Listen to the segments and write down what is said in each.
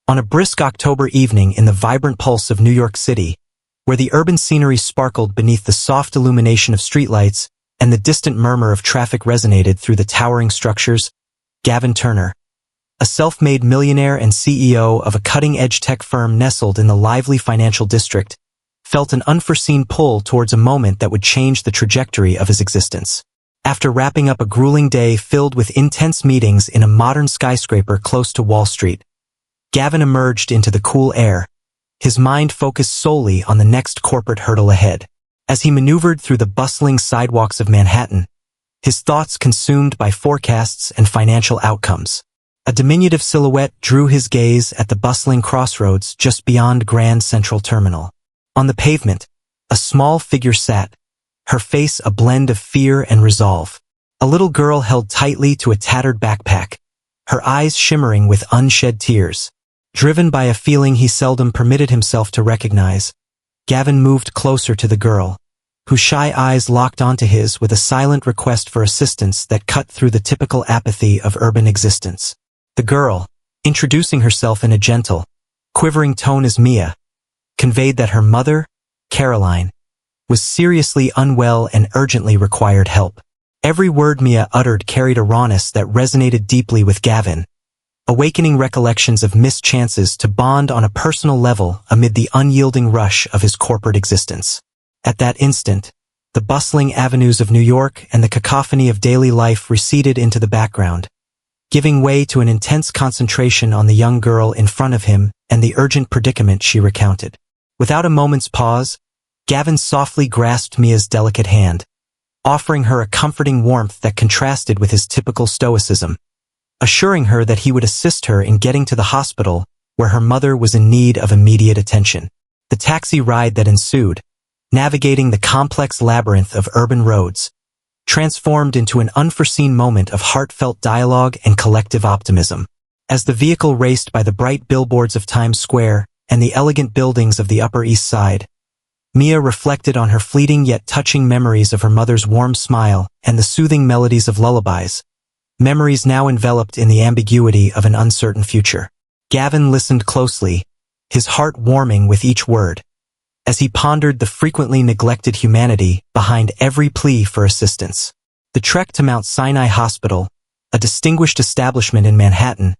On a brisk October evening in the vibrant pulse of New York City, where the urban scenery sparkled beneath the soft illumination of streetlights and the distant murmur of traffic resonated through the towering structures, Gavin Turner, a self-made millionaire and CEO of a cutting-edge tech firm nestled in the lively financial district, felt an unforeseen pull towards a moment that would change the trajectory of his existence. After wrapping up a grueling day filled with intense meetings in a modern skyscraper close to Wall Street, Gavin emerged into the cool air, his mind focused solely on the next corporate hurdle ahead. As he maneuvered through the bustling sidewalks of Manhattan, his thoughts consumed by forecasts and financial outcomes. A diminutive silhouette drew his gaze at the bustling crossroads just beyond Grand Central Terminal. On the pavement, a small figure sat, her face a blend of fear and resolve. A little girl held tightly to a tattered backpack, her eyes shimmering with unshed tears. Driven by a feeling he seldom permitted himself to recognize, Gavin moved closer to the girl, whose shy eyes locked onto his with a silent request for assistance that cut through the typical apathy of urban existence. The girl, introducing herself in a gentle, quivering tone as Mia, conveyed that her mother, Caroline, was seriously unwell and urgently required help. Every word Mia uttered carried a rawness that resonated deeply with Gavin, awakening recollections of missed chances to bond on a personal level amid the unyielding rush of his corporate existence. At that instant, the bustling avenues of New York and the cacophony of daily life receded into the background, giving way to an intense concentration on the young girl in front of him and the urgent predicament she recounted. Without a moment's pause, Gavin softly grasped Mia's delicate hand, offering her a comforting warmth that contrasted with his typical stoicism, assuring her that he would assist her in getting to the hospital where her mother was in need of immediate attention. The taxi ride that ensued, navigating the complex labyrinth of urban roads, transformed into an unforeseen moment of heartfelt dialogue and collective optimism. As the vehicle raced by the bright billboards of Times Square and the elegant buildings of the Upper East Side, Mia reflected on her fleeting yet touching memories of her mother's warm smile and the soothing melodies of lullabies, memories now enveloped in the ambiguity of an uncertain future. Gavin listened closely, his heart warming with each word, as he pondered the frequently neglected humanity behind every plea for assistance. The trek to Mount Sinai Hospital, a distinguished establishment in Manhattan,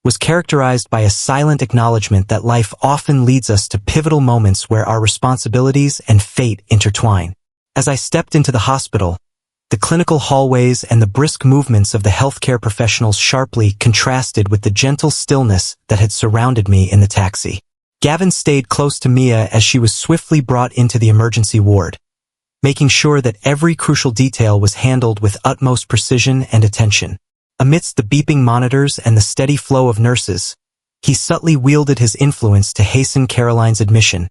was characterized by a silent acknowledgement that life often leads us to pivotal moments where our responsibilities and fate intertwine. As I stepped into the hospital, the clinical hallways and the brisk movements of the healthcare professionals sharply contrasted with the gentle stillness that had surrounded me in the taxi. Gavin stayed close to Mia as she was swiftly brought into the emergency ward, making sure that every crucial detail was handled with utmost precision and attention. Amidst the beeping monitors and the steady flow of nurses, he subtly wielded his influence to hasten Caroline's admission,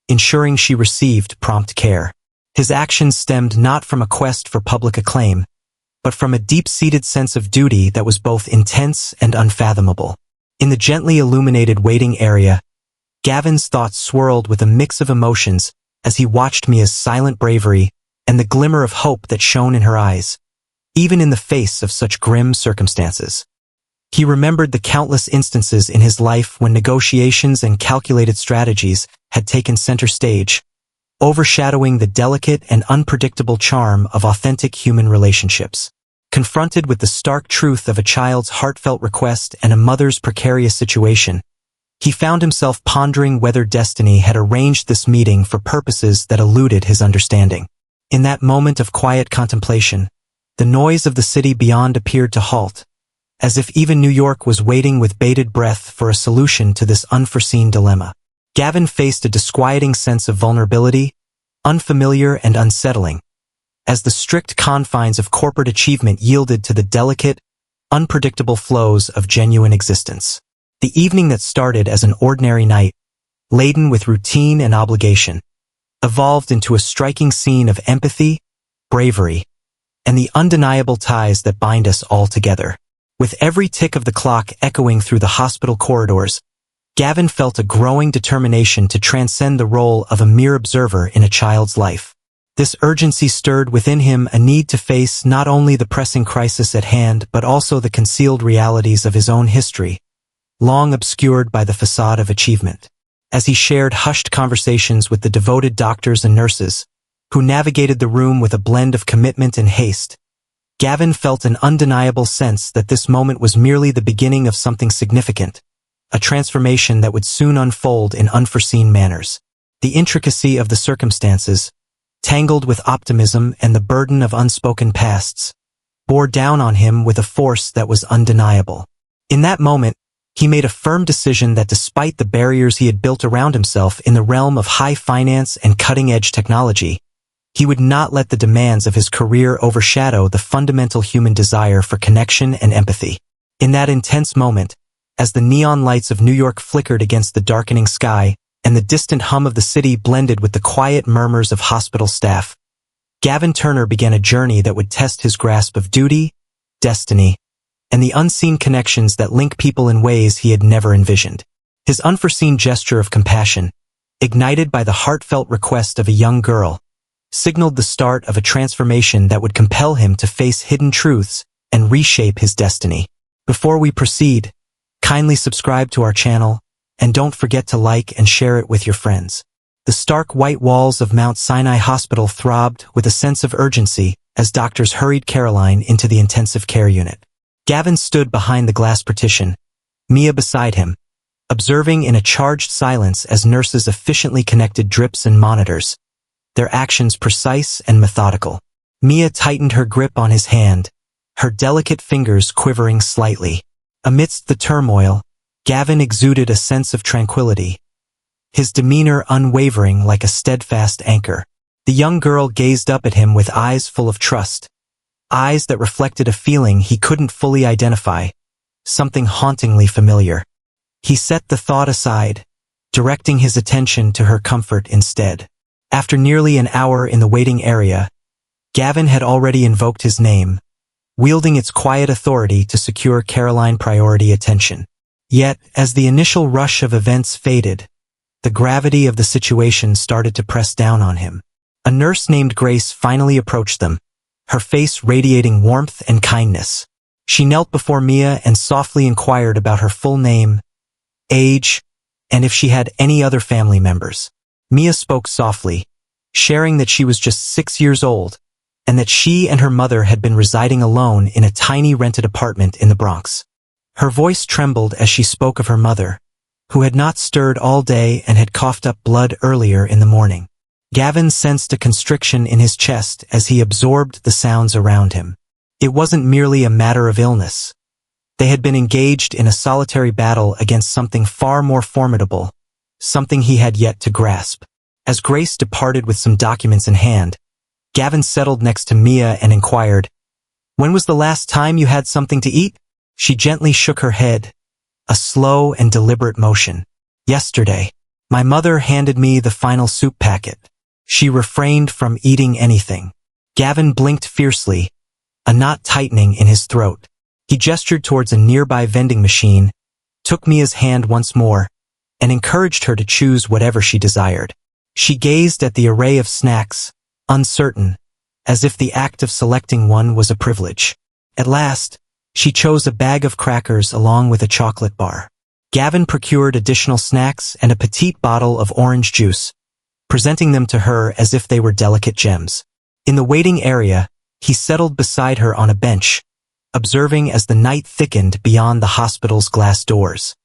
ensuring she received prompt care. His actions stemmed not from a quest for public acclaim, but from a deep-seated sense of duty that was both intense and unfathomable. In the gently illuminated waiting area, Gavin's thoughts swirled with a mix of emotions as he watched Mia's silent bravery and the glimmer of hope that shone in her eyes, even in the face of such grim circumstances. He remembered the countless instances in his life when negotiations and calculated strategies had taken center stage, overshadowing the delicate and unpredictable charm of authentic human relationships. Confronted with the stark truth of a child's heartfelt request and a mother's precarious situation, he found himself pondering whether destiny had arranged this meeting for purposes that eluded his understanding. In that moment of quiet contemplation, the noise of the city beyond appeared to halt, as if even New York was waiting with bated breath for a solution to this unforeseen dilemma. Gavin faced a disquieting sense of vulnerability, unfamiliar and unsettling, as the strict confines of corporate achievement yielded to the delicate, unpredictable flows of genuine existence. The evening that started as an ordinary night, laden with routine and obligation, evolved into a striking scene of empathy, bravery, and the undeniable ties that bind us all together. With every tick of the clock echoing through the hospital corridors, Gavin felt a growing determination to transcend the role of a mere observer in a child's life. This urgency stirred within him a need to face not only the pressing crisis at hand but also the concealed realities of his own history, long obscured by the facade of achievement. As he shared hushed conversations with the devoted doctors and nurses, who navigated the room with a blend of commitment and haste, Gavin felt an undeniable sense that this moment was merely the beginning of something significant, a transformation that would soon unfold in unforeseen manners. The intricacy of the circumstances, tangled with optimism and the burden of unspoken pasts, bore down on him with a force that was undeniable. In that moment, he made a firm decision that despite the barriers he had built around himself in the realm of high finance and cutting-edge technology, he would not let the demands of his career overshadow the fundamental human desire for connection and empathy. In that intense moment, as the neon lights of New York flickered against the darkening sky and the distant hum of the city blended with the quiet murmurs of hospital staff, Gavin Turner began a journey that would test his grasp of duty, destiny, and the unseen connections that link people in ways he had never envisioned. His unforeseen gesture of compassion, ignited by the heartfelt request of a young girl, signaled the start of a transformation that would compel him to face hidden truths and reshape his destiny. Before we proceed, kindly subscribe to our channel, and don't forget to like and share it with your friends. The stark white walls of Mount Sinai Hospital throbbed with a sense of urgency as doctors hurried Caroline into the intensive care unit. Gavin stood behind the glass partition, Mia beside him, observing in a charged silence as nurses efficiently connected drips and monitors, their actions precise and methodical. Mia tightened her grip on his hand, her delicate fingers quivering slightly. Amidst the turmoil, Gavin exuded a sense of tranquility, his demeanor unwavering like a steadfast anchor. The young girl gazed up at him with eyes full of trust, eyes that reflected a feeling he couldn't fully identify, something hauntingly familiar. He set the thought aside, directing his attention to her comfort instead. After nearly an hour in the waiting area, Gavin had already invoked his name, wielding its quiet authority to secure Caroline priority attention. Yet, as the initial rush of events faded, the gravity of the situation started to press down on him. A nurse named Grace finally approached them, her face radiating warmth and kindness. She knelt before Mia and softly inquired about her full name, age, and if she had any other family members. Mia spoke softly, sharing that she was just 6 years old, and that she and her mother had been residing alone in a tiny rented apartment in the Bronx. Her voice trembled as she spoke of her mother, who had not stirred all day and had coughed up blood earlier in the morning. Gavin sensed a constriction in his chest as he absorbed the sounds around him. It wasn't merely a matter of illness. They had been engaged in a solitary battle against something far more formidable, something he had yet to grasp. As Grace departed with some documents in hand, Gavin settled next to Mia and inquired, "When was the last time you had something to eat?" She gently shook her head, a slow and deliberate motion. "Yesterday, my mother handed me the final soup packet." She refrained from eating anything. Gavin blinked fiercely, a knot tightening in his throat. He gestured towards a nearby vending machine, took Mia's hand once more, and encouraged her to choose whatever she desired. She gazed at the array of snacks, uncertain, as if the act of selecting one was a privilege. At last, she chose a bag of crackers along with a chocolate bar. Gavin procured additional snacks and a petite bottle of orange juice, presenting them to her as if they were delicate gems. In the waiting area, he settled beside her on a bench, observing as the night thickened beyond the hospital's glass doors.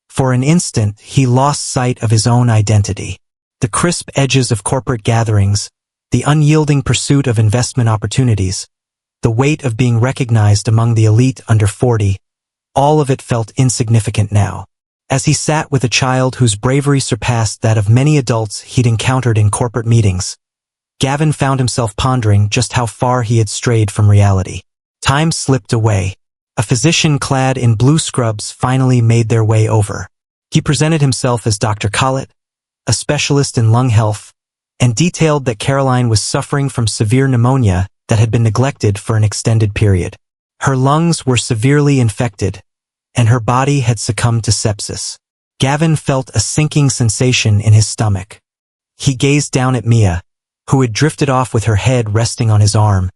For an instant, he lost sight of his own identity. The crisp edges of corporate gatherings, the unyielding pursuit of investment opportunities, the weight of being recognized among the elite under 40, all of it felt insignificant now. As he sat with a child whose bravery surpassed that of many adults he'd encountered in corporate meetings, Gavin found himself pondering just how far he had strayed from reality. Time slipped away. A physician clad in blue scrubs finally made their way over. He presented himself as Dr. Collett, a specialist in lung health, and detailed that Caroline was suffering from severe pneumonia that had been neglected for an extended period. Her lungs were severely infected, and her body had succumbed to sepsis. Gavin felt a sinking sensation in his stomach. He gazed down at Mia, who had drifted off with her head resting on his arm,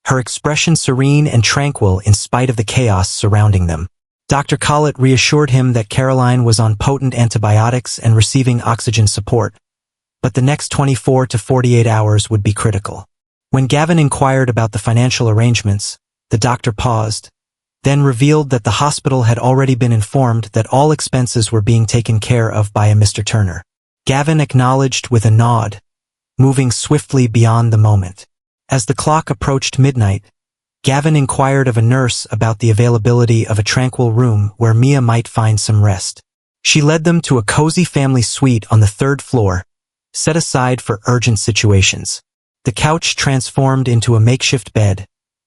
her expression serene and tranquil in spite of the chaos surrounding them. Dr. Collett reassured him that Caroline was on potent antibiotics and receiving oxygen support, but the next 24 to 48 hours would be critical. When Gavin inquired about the financial arrangements, the doctor paused, then revealed that the hospital had already been informed that all expenses were being taken care of by a Mr. Turner. Gavin acknowledged with a nod, moving swiftly beyond the moment. As the clock approached midnight, Gavin inquired of a nurse about the availability of a tranquil room where Mia might find some rest. She led them to a cozy family suite on the 3rd floor, set aside for urgent situations. The couch transformed into a makeshift bed,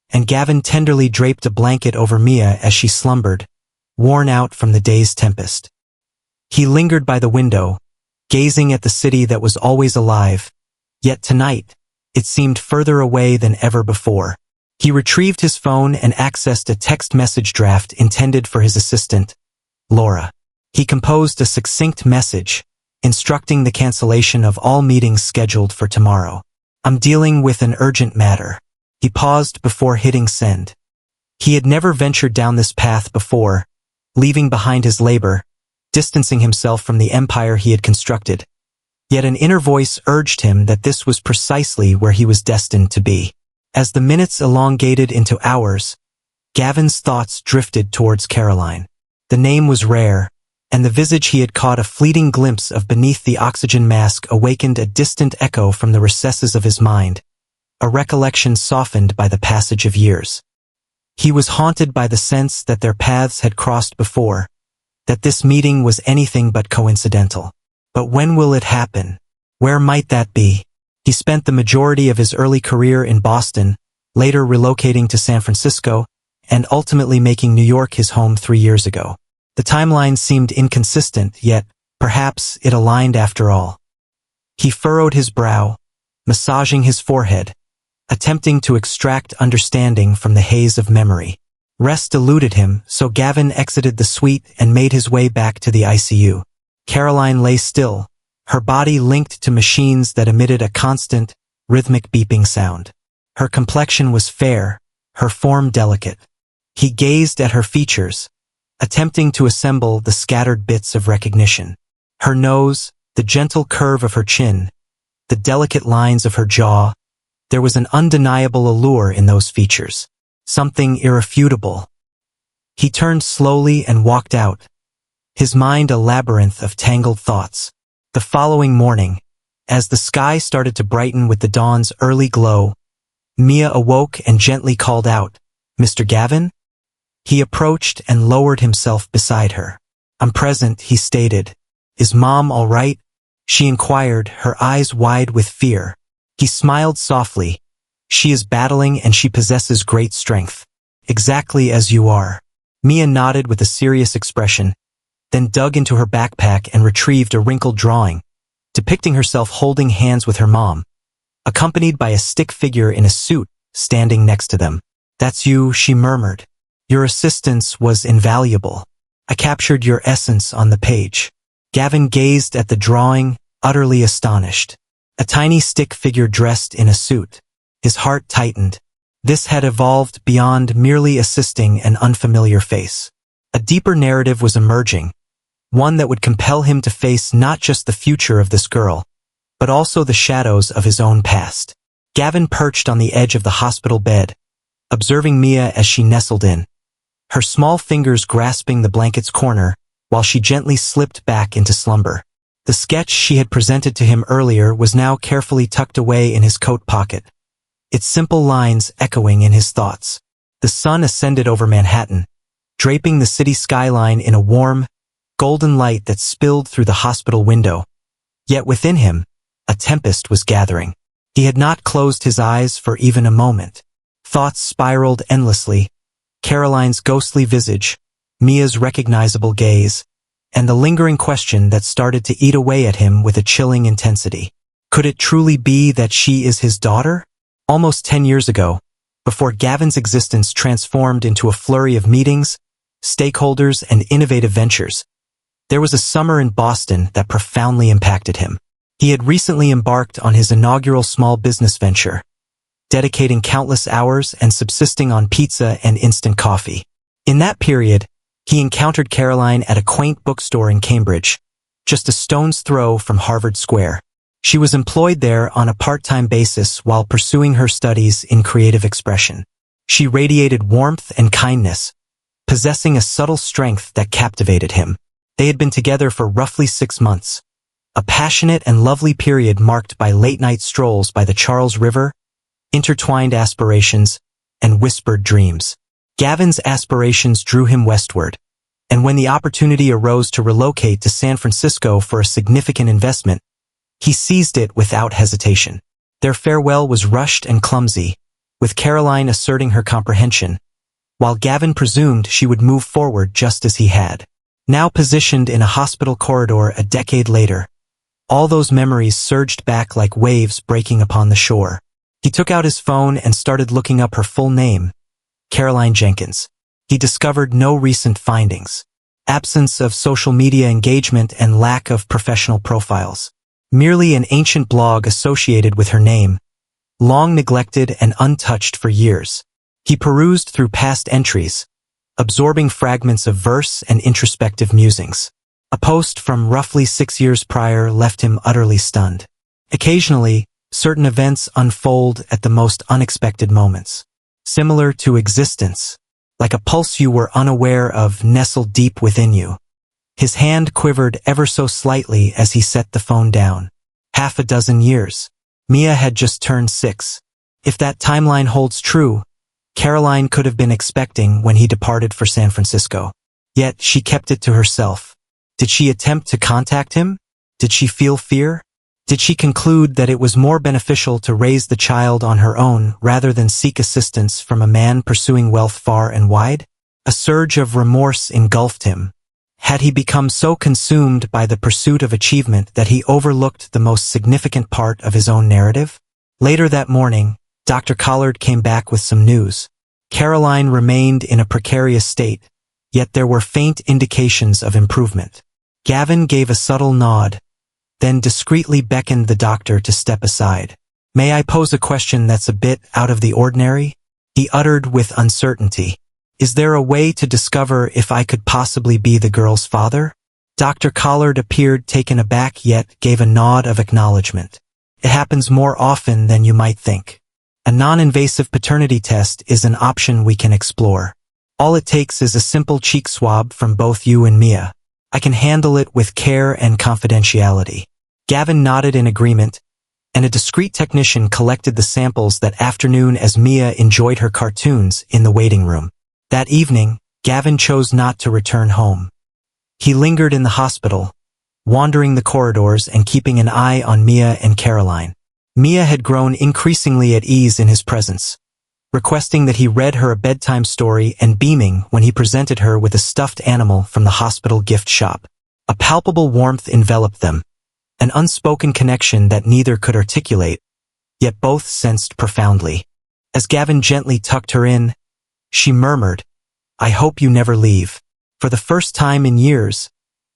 and Gavin tenderly draped a blanket over Mia as she slumbered, worn out from the day's tempest. He lingered by the window, gazing at the city that was always alive, yet tonight, it seemed further away than ever before. He retrieved his phone and accessed a text message draft intended for his assistant, Laura. He composed a succinct message, instructing the cancellation of all meetings scheduled for tomorrow. "I'm dealing with an urgent matter." He paused before hitting send. He had never ventured down this path before, leaving behind his labor, distancing himself from the empire he had constructed. Yet an inner voice urged him that this was precisely where he was destined to be. As the minutes elongated into hours, Gavin's thoughts drifted towards Caroline. The name was rare, and the visage he had caught a fleeting glimpse of beneath the oxygen mask awakened a distant echo from the recesses of his mind, a recollection softened by the passage of years. He was haunted by the sense that their paths had crossed before, that this meeting was anything but coincidental. But when will it happen? Where might that be? He spent the majority of his early career in Boston, later relocating to San Francisco, and ultimately making New York his home 3 years ago. The timeline seemed inconsistent, yet perhaps it aligned after all. He furrowed his brow, massaging his forehead, attempting to extract understanding from the haze of memory. Rest eluded him, so Gavin exited the suite and made his way back to the ICU. Caroline lay still, her body linked to machines that emitted a constant, rhythmic beeping sound. Her complexion was fair, her form delicate. He gazed at her features, attempting to assemble the scattered bits of recognition. Her nose, the gentle curve of her chin, the delicate lines of her jaw, there was an undeniable allure in those features, something irrefutable. He turned slowly and walked out, his mind a labyrinth of tangled thoughts. The following morning, as the sky started to brighten with the dawn's early glow, Mia awoke and gently called out, "Mr. Gavin?" He approached and lowered himself beside her. "I'm present," he stated. "Is Mom all right?" she inquired, her eyes wide with fear. He smiled softly. "She is battling and she possesses great strength. Exactly as you are." Mia nodded with a serious expression, then dug into her backpack and retrieved a wrinkled drawing, depicting herself holding hands with her mom, accompanied by a stick figure in a suit standing next to them. "That's you," she murmured. "Your assistance was invaluable. I captured your essence on the page." Gavin gazed at the drawing, utterly astonished. A tiny stick figure dressed in a suit. His heart tightened. This had evolved beyond merely assisting an unfamiliar face. A deeper narrative was emerging, one that would compel him to face not just the future of this girl, but also the shadows of his own past. Gavin perched on the edge of the hospital bed, observing Mia as she nestled in, her small fingers grasping the blanket's corner while she gently slipped back into slumber. The sketch she had presented to him earlier was now carefully tucked away in his coat pocket, its simple lines echoing in his thoughts. The sun ascended over Manhattan, draping the city skyline in a warm, golden light that spilled through the hospital window. Yet within him, a tempest was gathering. He had not closed his eyes for even a moment. Thoughts spiraled endlessly, Caroline's ghostly visage, Mia's recognizable gaze, and the lingering question that started to eat away at him with a chilling intensity. Could it truly be that she is his daughter? Almost 10 years ago, before Gavin's existence transformed into a flurry of meetings, stakeholders, and innovative ventures, there was a summer in Boston that profoundly impacted him. He had recently embarked on his inaugural small business venture, dedicating countless hours and subsisting on pizza and instant coffee. In that period, He encountered Caroline at a quaint bookstore in Cambridge, just a stone's throw from Harvard Square. She was employed there on a part-time basis while pursuing her studies in creative expression. She radiated warmth and kindness, possessing a subtle strength that captivated him. They had been together for roughly 6 months, a passionate and lovely period marked by late-night strolls by the Charles River, intertwined aspirations, and whispered dreams. Gavin's aspirations drew him westward, and when the opportunity arose to relocate to San Francisco for a significant investment, he seized it without hesitation. Their farewell was rushed and clumsy, with Caroline asserting her comprehension, while Gavin presumed she would move forward just as he had. Now positioned in a hospital corridor a decade later, all those memories surged back like waves breaking upon the shore. He took out his phone and started looking up her full name, Caroline Jenkins. He discovered no recent findings. Absence of social media engagement and lack of professional profiles. Merely an ancient blog associated with her name, long neglected and untouched for years. He perused through past entries, absorbing fragments of verse and introspective musings. A post from roughly 6 years prior left him utterly stunned. Occasionally, certain events unfold at the most unexpected moments. Similar to existence, like a pulse you were unaware of nestled deep within you. His hand quivered ever so slightly as he set the phone down. 6 years. Mia had just turned 6. If that timeline holds true, Caroline could have been expecting when he departed for San Francisco. Yet she kept it to herself. Did she attempt to contact him? Did she feel fear? Did she conclude that it was more beneficial to raise the child on her own rather than seek assistance from a man pursuing wealth far and wide? A surge of remorse engulfed him. Had he become so consumed by the pursuit of achievement that he overlooked the most significant part of his own narrative? Later that morning, Dr. Collard came back with some news. Caroline remained in a precarious state, yet there were faint indications of improvement. Gavin gave a subtle nod, then discreetly beckoned the doctor to step aside. "May I pose a question that's a bit out of the ordinary?" he uttered with uncertainty. "Is there a way to discover if I could possibly be the girl's father?" Dr. Collard appeared taken aback yet gave a nod of acknowledgement. "It happens more often than you might think. A non-invasive paternity test is an option we can explore. All it takes is a simple cheek swab from both you and Mia. I can handle it with care and confidentiality." Gavin nodded in agreement, and a discreet technician collected the samples that afternoon as Mia enjoyed her cartoons in the waiting room. That evening, Gavin chose not to return home. He lingered in the hospital, wandering the corridors and keeping an eye on Mia and Caroline. Mia had grown increasingly at ease in his presence, requesting that he read her a bedtime story and beaming when he presented her with a stuffed animal from the hospital gift shop. A palpable warmth enveloped them, an unspoken connection that neither could articulate, yet both sensed profoundly. As Gavin gently tucked her in, she murmured, "I hope you never leave." For the first time in years,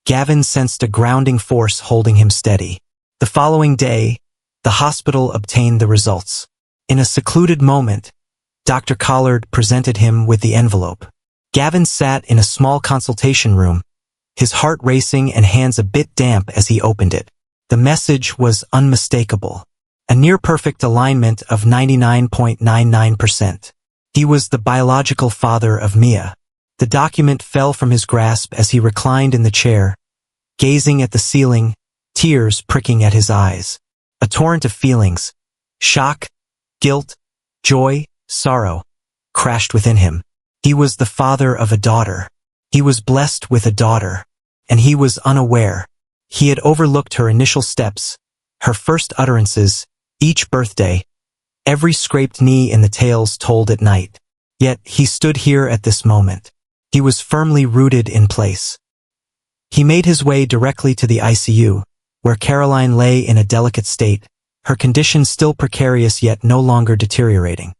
Gavin sensed a grounding force holding him steady. The following day, the hospital obtained the results. In a secluded moment, Dr. Collard presented him with the envelope. Gavin sat in a small consultation room, his heart racing and hands a bit damp as he opened it. The message was unmistakable, a near-perfect alignment of 99.99%. He was the biological father of Mia. The document fell from his grasp as he reclined in the chair, gazing at the ceiling, tears pricking at his eyes. A torrent of feelings, shock, guilt, joy, sorrow, crashed within him. He was the father of a daughter. He was blessed with a daughter, and he was unaware. He had overlooked her initial steps, her first utterances, each birthday, every scraped knee in the tales told at night. Yet he stood here at this moment. He was firmly rooted in place. He made his way directly to the ICU, where Caroline lay in a delicate state, her condition still precarious yet no longer deteriorating.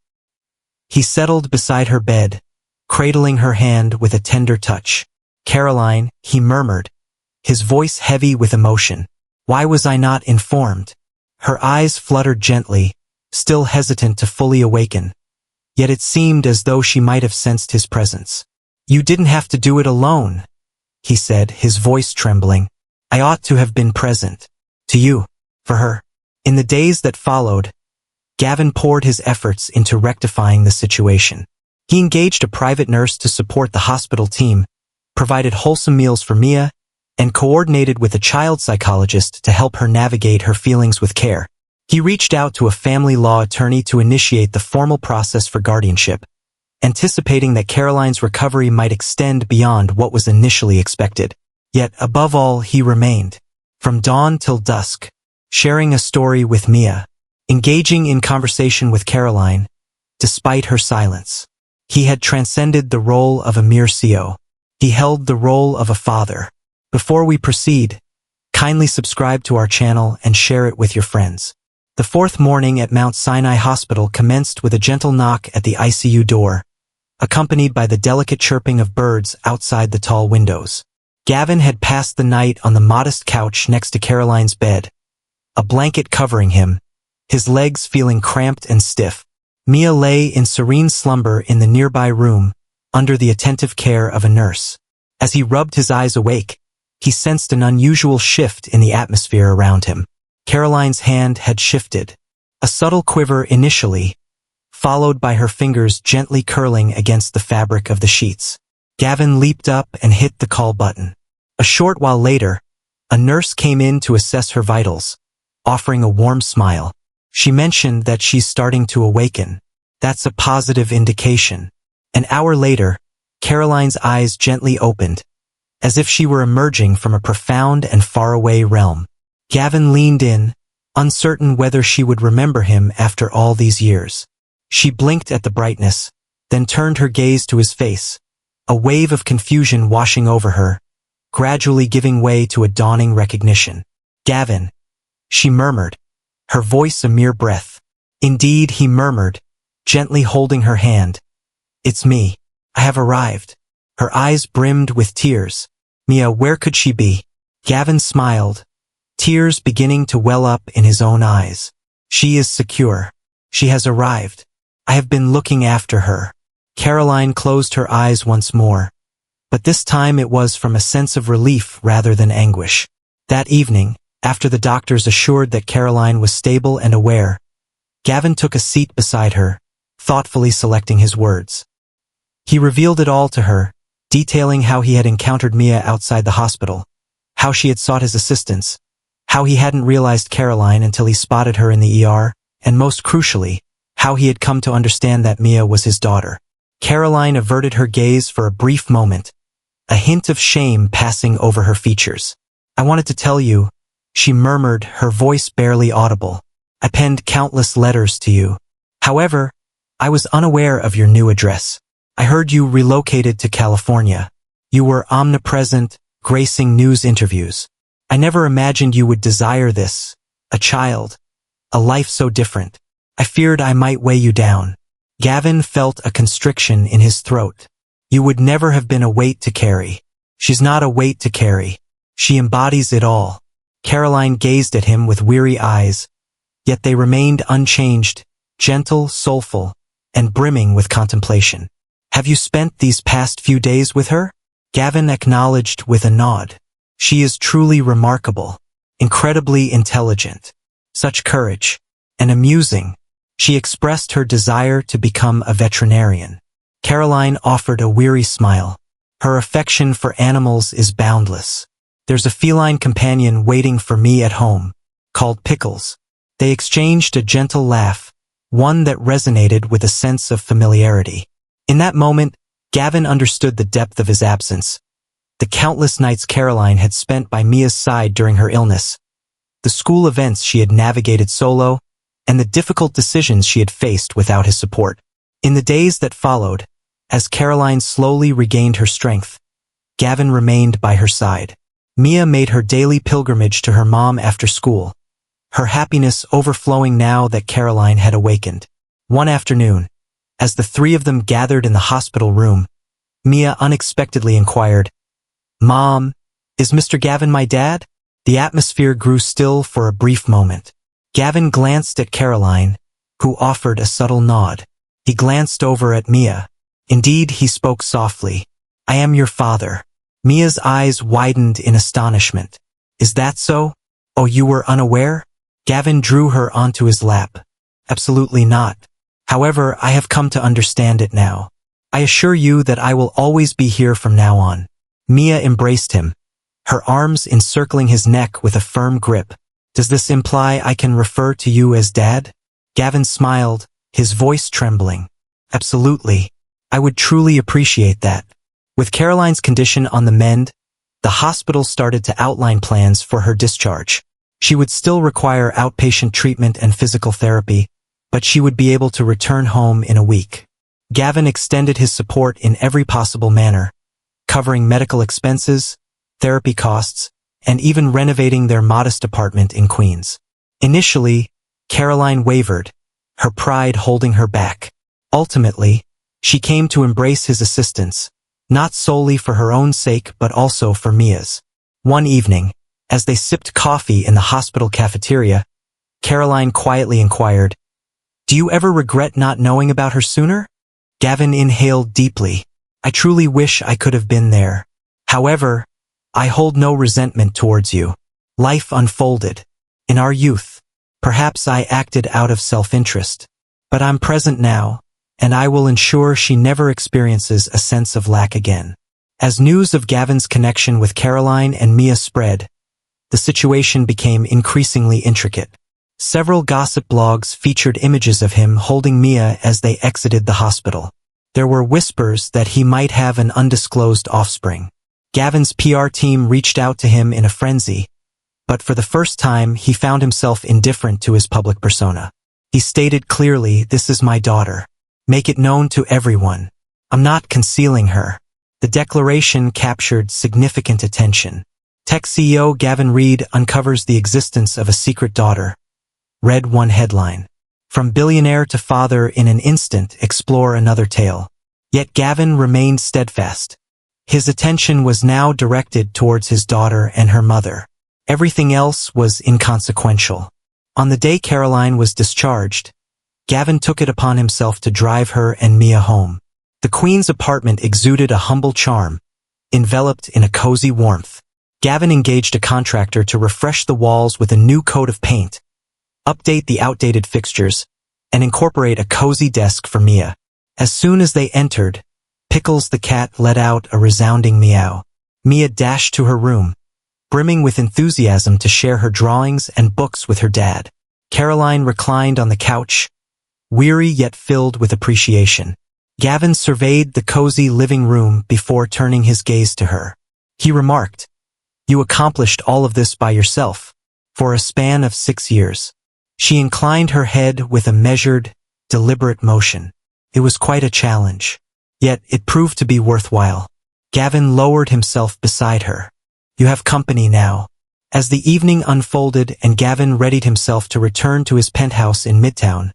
He settled beside her bed, cradling her hand with a tender touch. "Caroline," he murmured, his voice heavy with emotion. "Why was I not informed?" Her eyes fluttered gently, still hesitant to fully awaken, yet it seemed as though she might have sensed his presence. "You didn't have to do it alone," he said, his voice trembling. "I ought to have been present. To you. For her." In the days that followed, Gavin poured his efforts into rectifying the situation. He engaged a private nurse to support the hospital team, provided wholesome meals for Mia, and coordinated with a child psychologist to help her navigate her feelings with care. He reached out to a family law attorney to initiate the formal process for guardianship, anticipating that Caroline's recovery might extend beyond what was initially expected. Yet, above all, he remained, from dawn till dusk, sharing a story with Mia, engaging in conversation with Caroline, despite her silence. He had transcended the role of a mere CO. He held the role of a father. Before we proceed, kindly subscribe to our channel and share it with your friends. The fourth morning at Mount Sinai Hospital commenced with a gentle knock at the ICU door, accompanied by the delicate chirping of birds outside the tall windows. Gavin had passed the night on the modest couch next to Caroline's bed, a blanket covering him, his legs feeling cramped and stiff. Mia lay in serene slumber in the nearby room, under the attentive care of a nurse. As he rubbed his eyes awake, he sensed an unusual shift in the atmosphere around him. Caroline's hand had shifted, a subtle quiver initially, followed by her fingers gently curling against the fabric of the sheets. Gavin leaped up and hit the call button. A short while later, a nurse came in to assess her vitals, offering a warm smile. She mentioned that she's starting to awaken. That's a positive indication. An hour later, Caroline's eyes gently opened, as if she were emerging from a profound and faraway realm. Gavin leaned in, uncertain whether she would remember him after all these years. She blinked at the brightness, then turned her gaze to his face, a wave of confusion washing over her, gradually giving way to a dawning recognition. "Gavin," she murmured, her voice a mere breath. "Indeed," he murmured, gently holding her hand. "It's me. I have arrived." Her eyes brimmed with tears. Mia, where could she be? Gavin smiled, tears beginning to well up in his own eyes. "She is secure. She has arrived. I have been looking after her." Caroline closed her eyes once more, but this time it was from a sense of relief rather than anguish. That evening, after the doctors assured that Caroline was stable and aware, Gavin took a seat beside her, thoughtfully selecting his words. He revealed it all to her, detailing how he had encountered Mia outside the hospital, how she had sought his assistance, how he hadn't realized Caroline until he spotted her in the ER, and most crucially, how he had come to understand that Mia was his daughter. Caroline averted her gaze for a brief moment, a hint of shame passing over her features. "I wanted to tell you," she murmured, her voice barely audible. "I penned countless letters to you. However, I was unaware of your new address. I heard you relocated to California. You were omnipresent, gracing news interviews. I never imagined you would desire this, a child, a life so different. I feared I might weigh you down." Gavin felt a constriction in his throat. "You would never have been a weight to carry." "She's not a weight to carry. She embodies it all." Caroline gazed at him with weary eyes, yet they remained unchanged, gentle, soulful, and brimming with contemplation. "Have you spent these past few days with her?" Gavin acknowledged with a nod. "She is truly remarkable, incredibly intelligent, such courage, and amusing." She expressed her desire to become a veterinarian. Caroline offered a weary smile. "Her affection for animals is boundless. There's a feline companion waiting for me at home, called Pickles." They exchanged a gentle laugh, one that resonated with a sense of familiarity. In that moment, Gavin understood the depth of his absence, the countless nights Caroline had spent by Mia's side during her illness, the school events she had navigated solo, and the difficult decisions she had faced without his support. In the days that followed, as Caroline slowly regained her strength, Gavin remained by her side. Mia made her daily pilgrimage to her mom after school, her happiness overflowing now that Caroline had awakened. One afternoon, as the three of them gathered in the hospital room, Mia unexpectedly inquired, "Mom, is Mr. Gavin my dad?" The atmosphere grew still for a brief moment. Gavin glanced at Caroline, who offered a subtle nod. He glanced over at Mia. Indeed, he spoke softly. I am your father. Mia's eyes widened in astonishment. Is that so? Oh, you were unaware? Gavin drew her onto his lap. Absolutely not. However, I have come to understand it now. I assure you that I will always be here from now on. Mia embraced him, her arms encircling his neck with a firm grip. Does this imply I can refer to you as Dad? Gavin smiled, his voice trembling. Absolutely. I would truly appreciate that. With Caroline's condition on the mend, the hospital started to outline plans for her discharge. She would still require outpatient treatment and physical therapy, but she would be able to return home in a week. Gavin extended his support in every possible manner, covering medical expenses, therapy costs, and even renovating their modest apartment in Queens. Initially, Caroline wavered, her pride holding her back. Ultimately, she came to embrace his assistance, not solely for her own sake but also for Mia's. One evening, as they sipped coffee in the hospital cafeteria, Caroline quietly inquired, "Do you ever regret not knowing about her sooner?" Gavin inhaled deeply. "I truly wish I could have been there. However, I hold no resentment towards you. Life unfolded. In our youth, perhaps I acted out of self-interest. But I'm present now, and I will ensure she never experiences a sense of lack again." As news of Gavin's connection with Caroline and Mia spread, the situation became increasingly intricate. Several gossip blogs featured images of him holding Mia as they exited the hospital. There were whispers that he might have an undisclosed offspring. Gavin's PR team reached out to him in a frenzy, but for the first time he found himself indifferent to his public persona. He stated clearly, "This is my daughter. Make it known to everyone. I'm not concealing her." The declaration captured significant attention. Tech CEO Gavin Reed uncovers the existence of a secret daughter. Read one headline. From billionaire to father in an instant, explore another tale. Yet Gavin remained steadfast. His attention was now directed towards his daughter and her mother. Everything else was inconsequential. On the day Caroline was discharged, Gavin took it upon himself to drive her and Mia home. The Queen's apartment exuded a humble charm, enveloped in a cozy warmth. Gavin engaged a contractor to refresh the walls with a new coat of paint, update the outdated fixtures, and incorporate a cozy desk for Mia. As soon as they entered, Pickles the cat let out a resounding meow. Mia dashed to her room, brimming with enthusiasm to share her drawings and books with her dad. Caroline reclined on the couch, weary yet filled with appreciation. Gavin surveyed the cozy living room before turning his gaze to her. He remarked, "You accomplished all of this by yourself, for a span of 6 years." She inclined her head with a measured, deliberate motion. It was quite a challenge. Yet it proved to be worthwhile. Gavin lowered himself beside her. "You have company now." As the evening unfolded and Gavin readied himself to return to his penthouse in Midtown,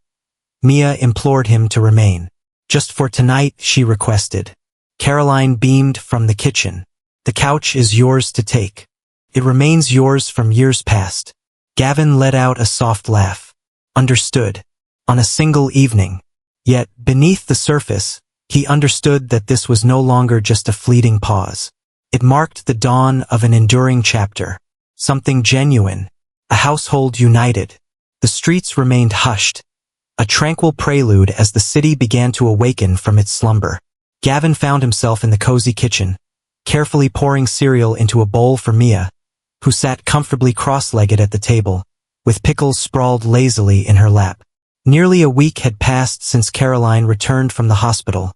Mia implored him to remain. "Just for tonight," she requested. Caroline beamed from the kitchen. "The couch is yours to take. It remains yours from years past." Gavin let out a soft laugh. Understood. On a single evening. Yet, beneath the surface, he understood that this was no longer just a fleeting pause. It marked the dawn of an enduring chapter. Something genuine. A household united. The streets remained hushed. A tranquil prelude as the city began to awaken from its slumber. Gavin found himself in the cozy kitchen, carefully pouring cereal into a bowl for Mia, who sat comfortably cross-legged at the table, with Pickles sprawled lazily in her lap. Nearly a week had passed since Caroline returned from the hospital,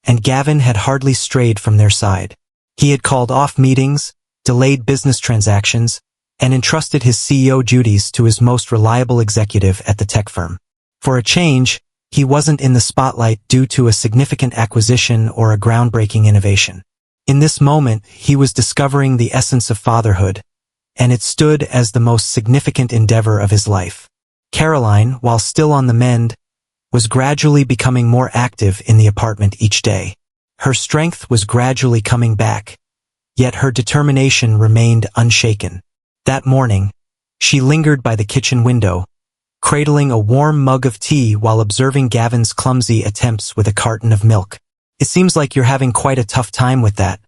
and Gavin had hardly strayed from their side. He had called off meetings, delayed business transactions, and entrusted his CEO duties to his most reliable executive at the tech firm. For a change, he wasn't in the spotlight due to a significant acquisition or a groundbreaking innovation. In this moment, he was discovering the essence of fatherhood, and it stood as the most significant endeavor of his life. Caroline, while still on the mend, was gradually becoming more active in the apartment each day. Her strength was gradually coming back, yet her determination remained unshaken. That morning, she lingered by the kitchen window, cradling a warm mug of tea while observing Gavin's clumsy attempts with a carton of milk. It seems like you're having quite a tough time with that,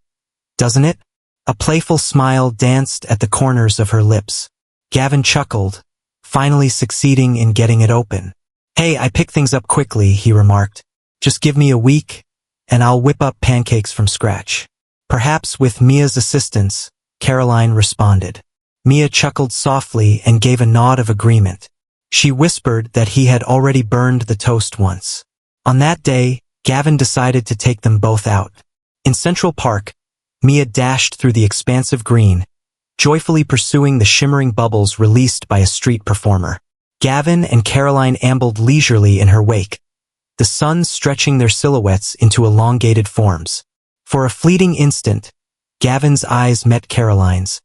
doesn't it? A playful smile danced at the corners of her lips. Gavin chuckled, finally succeeding in getting it open. Hey, I pick things up quickly, he remarked. Just give me a week, and I'll whip up pancakes from scratch. Perhaps with Mia's assistance, Caroline responded. Mia chuckled softly and gave a nod of agreement. She whispered that he had already burned the toast once. On that day, Gavin decided to take them both out. In Central Park, Mia dashed through the expansive green, joyfully pursuing the shimmering bubbles released by a street performer. Gavin and Caroline ambled leisurely in her wake, the sun stretching their silhouettes into elongated forms. For a fleeting instant, Gavin's eyes met Caroline's,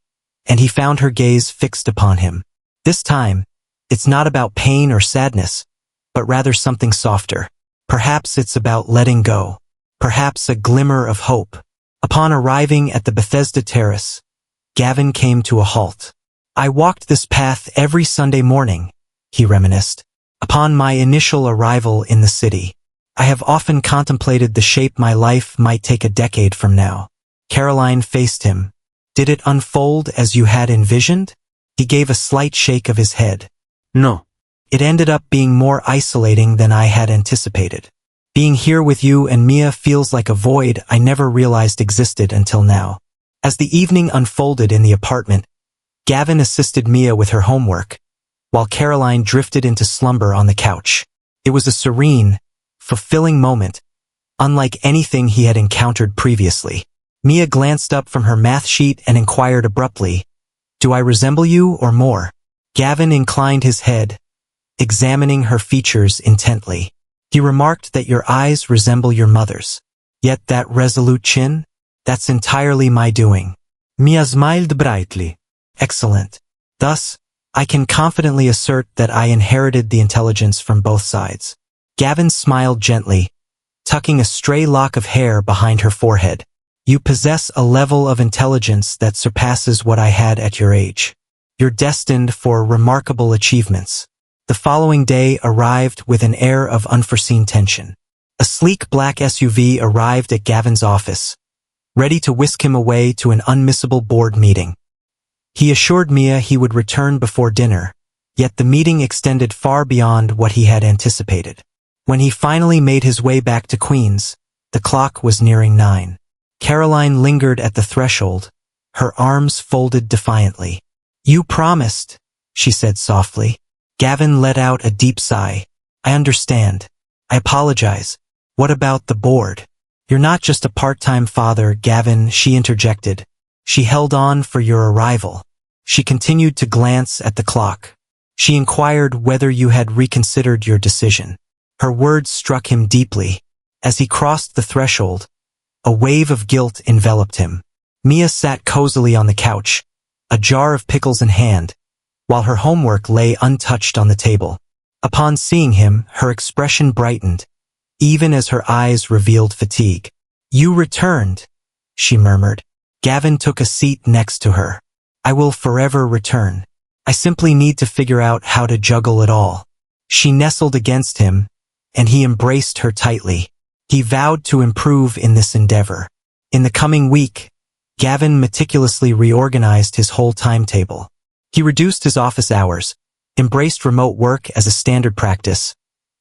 and he found her gaze fixed upon him. This time, it's not about pain or sadness, but rather something softer. Perhaps it's about letting go. Perhaps a glimmer of hope. Upon arriving at the Bethesda Terrace, Gavin came to a halt. I walked this path every Sunday morning, he reminisced. Upon my initial arrival in the city, I have often contemplated the shape my life might take a decade from now. Caroline faced him. Did it unfold as you had envisioned? He gave a slight shake of his head. No. It ended up being more isolating than I had anticipated. Being here with you and Mia feels like a void I never realized existed until now. As the evening unfolded in the apartment, Gavin assisted Mia with her homework, while Caroline drifted into slumber on the couch. It was a serene, fulfilling moment, unlike anything he had encountered previously. Mia glanced up from her math sheet and inquired abruptly, "Do I resemble you or more?" Gavin inclined his head, examining her features intently. He remarked that your eyes resemble your mother's. Yet that resolute chin? That's entirely my doing. Mia smiled brightly. Excellent. Thus, I can confidently assert that I inherited the intelligence from both sides. Gavin smiled gently, tucking a stray lock of hair behind her forehead. You possess a level of intelligence that surpasses what I had at your age. You're destined for remarkable achievements. The following day arrived with an air of unforeseen tension. A sleek black SUV arrived at Gavin's office, ready to whisk him away to an unmissable board meeting. He assured Mia he would return before dinner, yet the meeting extended far beyond what he had anticipated. When he finally made his way back to Queens, the clock was nearing 9. Caroline lingered at the threshold, her arms folded defiantly. You promised, she said softly. Gavin let out a deep sigh. I understand. I apologize. What about the board? You're not just a part-time father, Gavin, she interjected. She held on for your arrival. She continued to glance at the clock. She inquired whether you had reconsidered your decision. Her words struck him deeply. As he crossed the threshold, a wave of guilt enveloped him. Mia sat cozily on the couch, a jar of pickles in hand, while her homework lay untouched on the table. Upon seeing him, her expression brightened, even as her eyes revealed fatigue. You returned, she murmured. Gavin took a seat next to her. I will forever return. I simply need to figure out how to juggle it all. She nestled against him, and he embraced her tightly. He vowed to improve in this endeavor. In the coming week, Gavin meticulously reorganized his whole timetable. He reduced his office hours, embraced remote work as a standard practice,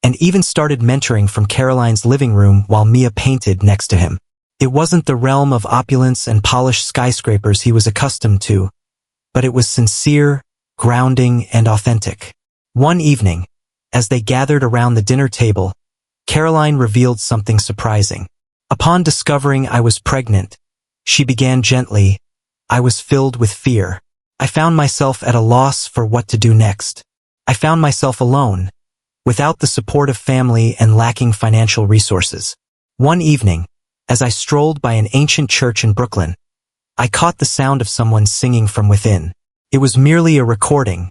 and even started mentoring from Caroline's living room while Mia painted next to him. It wasn't the realm of opulence and polished skyscrapers he was accustomed to, but it was sincere, grounding, and authentic. One evening, as they gathered around the dinner table, Caroline revealed something surprising. Upon discovering I was pregnant, she began gently, I was filled with fear. I found myself at a loss for what to do next. I found myself alone, without the support of family and lacking financial resources. One evening, as I strolled by an ancient church in Brooklyn, I caught the sound of someone singing from within. It was merely a recording,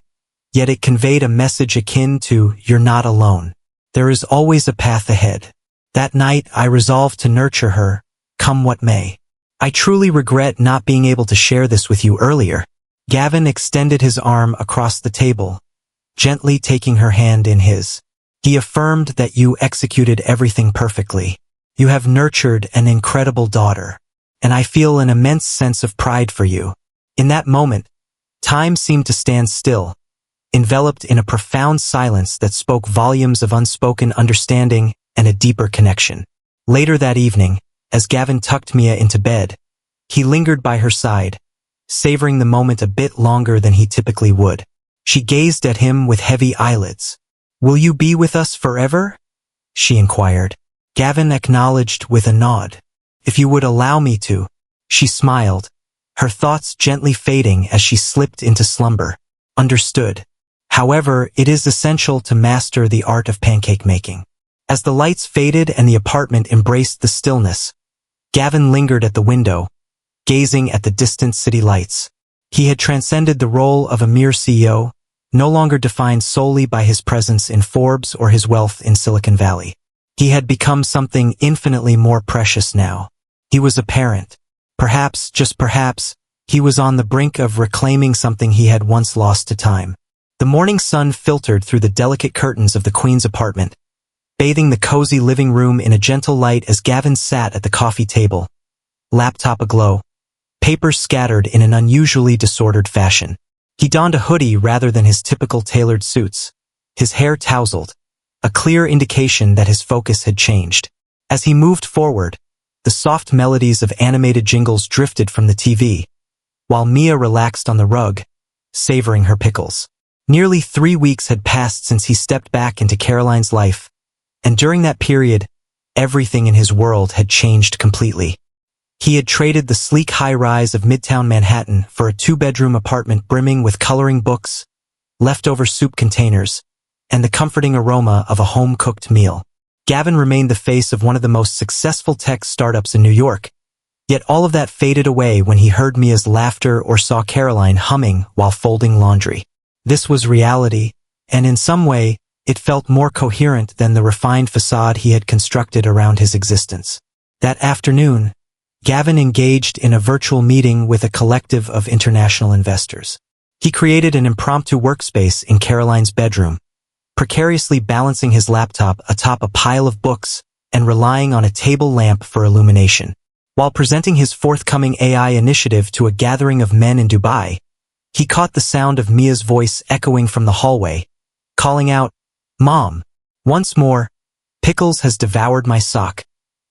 yet it conveyed a message akin to, you're not alone. There is always a path ahead. That night, I resolved to nurture her, come what may. I truly regret not being able to share this with you earlier. Gavin extended his arm across the table, gently taking her hand in his. He affirmed that you executed everything perfectly. You have nurtured an incredible daughter, and I feel an immense sense of pride for you." In that moment, time seemed to stand still, enveloped in a profound silence that spoke volumes of unspoken understanding and a deeper connection. Later that evening, as Gavin tucked Mia into bed, he lingered by her side, savoring the moment a bit longer than he typically would. She gazed at him with heavy eyelids. "Will you be with us forever?" she inquired. Gavin acknowledged with a nod. "If you would allow me to." She smiled, her thoughts gently fading as she slipped into slumber. "Understood. However, it is essential to master the art of pancake making." As the lights faded and the apartment embraced the stillness, Gavin lingered at the window, gazing at the distant city lights. He had transcended the role of a mere CEO, no longer defined solely by his presence in Forbes or his wealth in Silicon Valley. He had become something infinitely more precious now. He was a parent. Perhaps, just perhaps, he was on the brink of reclaiming something he had once lost to time. The morning sun filtered through the delicate curtains of the Queen's apartment, bathing the cozy living room in a gentle light as Gavin sat at the coffee table, laptop aglow, papers scattered in an unusually disordered fashion. He donned a hoodie rather than his typical tailored suits, his hair tousled, a clear indication that his focus had changed. As he moved forward, the soft melodies of animated jingles drifted from the TV, while Mia relaxed on the rug, savoring her pickles. Nearly 3 weeks had passed since he stepped back into Caroline's life, and during that period, everything in his world had changed completely. He had traded the sleek high-rise of Midtown Manhattan for a 2-bedroom apartment brimming with coloring books, leftover soup containers, and the comforting aroma of a home-cooked meal. Gavin remained the face of one of the most successful tech startups in New York, yet all of that faded away when he heard Mia's laughter or saw Caroline humming while folding laundry. This was reality, and in some way, it felt more coherent than the refined facade he had constructed around his existence. That afternoon, Gavin engaged in a virtual meeting with a collective of international investors. He created an impromptu workspace in Caroline's bedroom, precariously balancing his laptop atop a pile of books and relying on a table lamp for illumination. While presenting his forthcoming AI initiative to a gathering of men in Dubai, he caught the sound of Mia's voice echoing from the hallway, calling out, "Mom." Once more, "Pickles has devoured my sock,"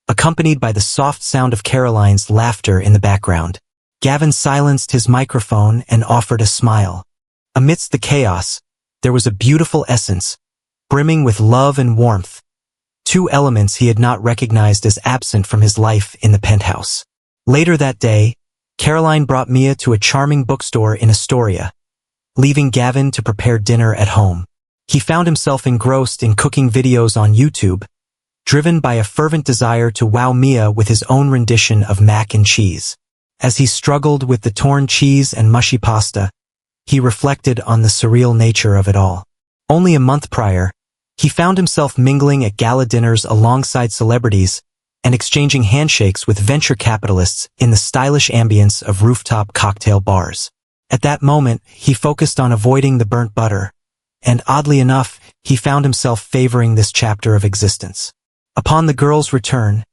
accompanied by the soft sound of Caroline's laughter in the background. Gavin silenced his microphone and offered a smile. Amidst the chaos, there was a beautiful essence, brimming with love and warmth, 2 elements he had not recognized as absent from his life in the penthouse. Later that day, Caroline brought Mia to a charming bookstore in Astoria, leaving Gavin to prepare dinner at home. He found himself engrossed in cooking videos on YouTube, driven by a fervent desire to wow Mia with his own rendition of mac and cheese. As he struggled with the torn cheese and mushy pasta, he reflected on the surreal nature of it all. Only a month prior, he found himself mingling at gala dinners alongside celebrities and exchanging handshakes with venture capitalists in the stylish ambience of rooftop cocktail bars. At that moment, he focused on avoiding the burnt butter, and oddly enough, he found himself favoring this chapter of existence. Upon the girls' return,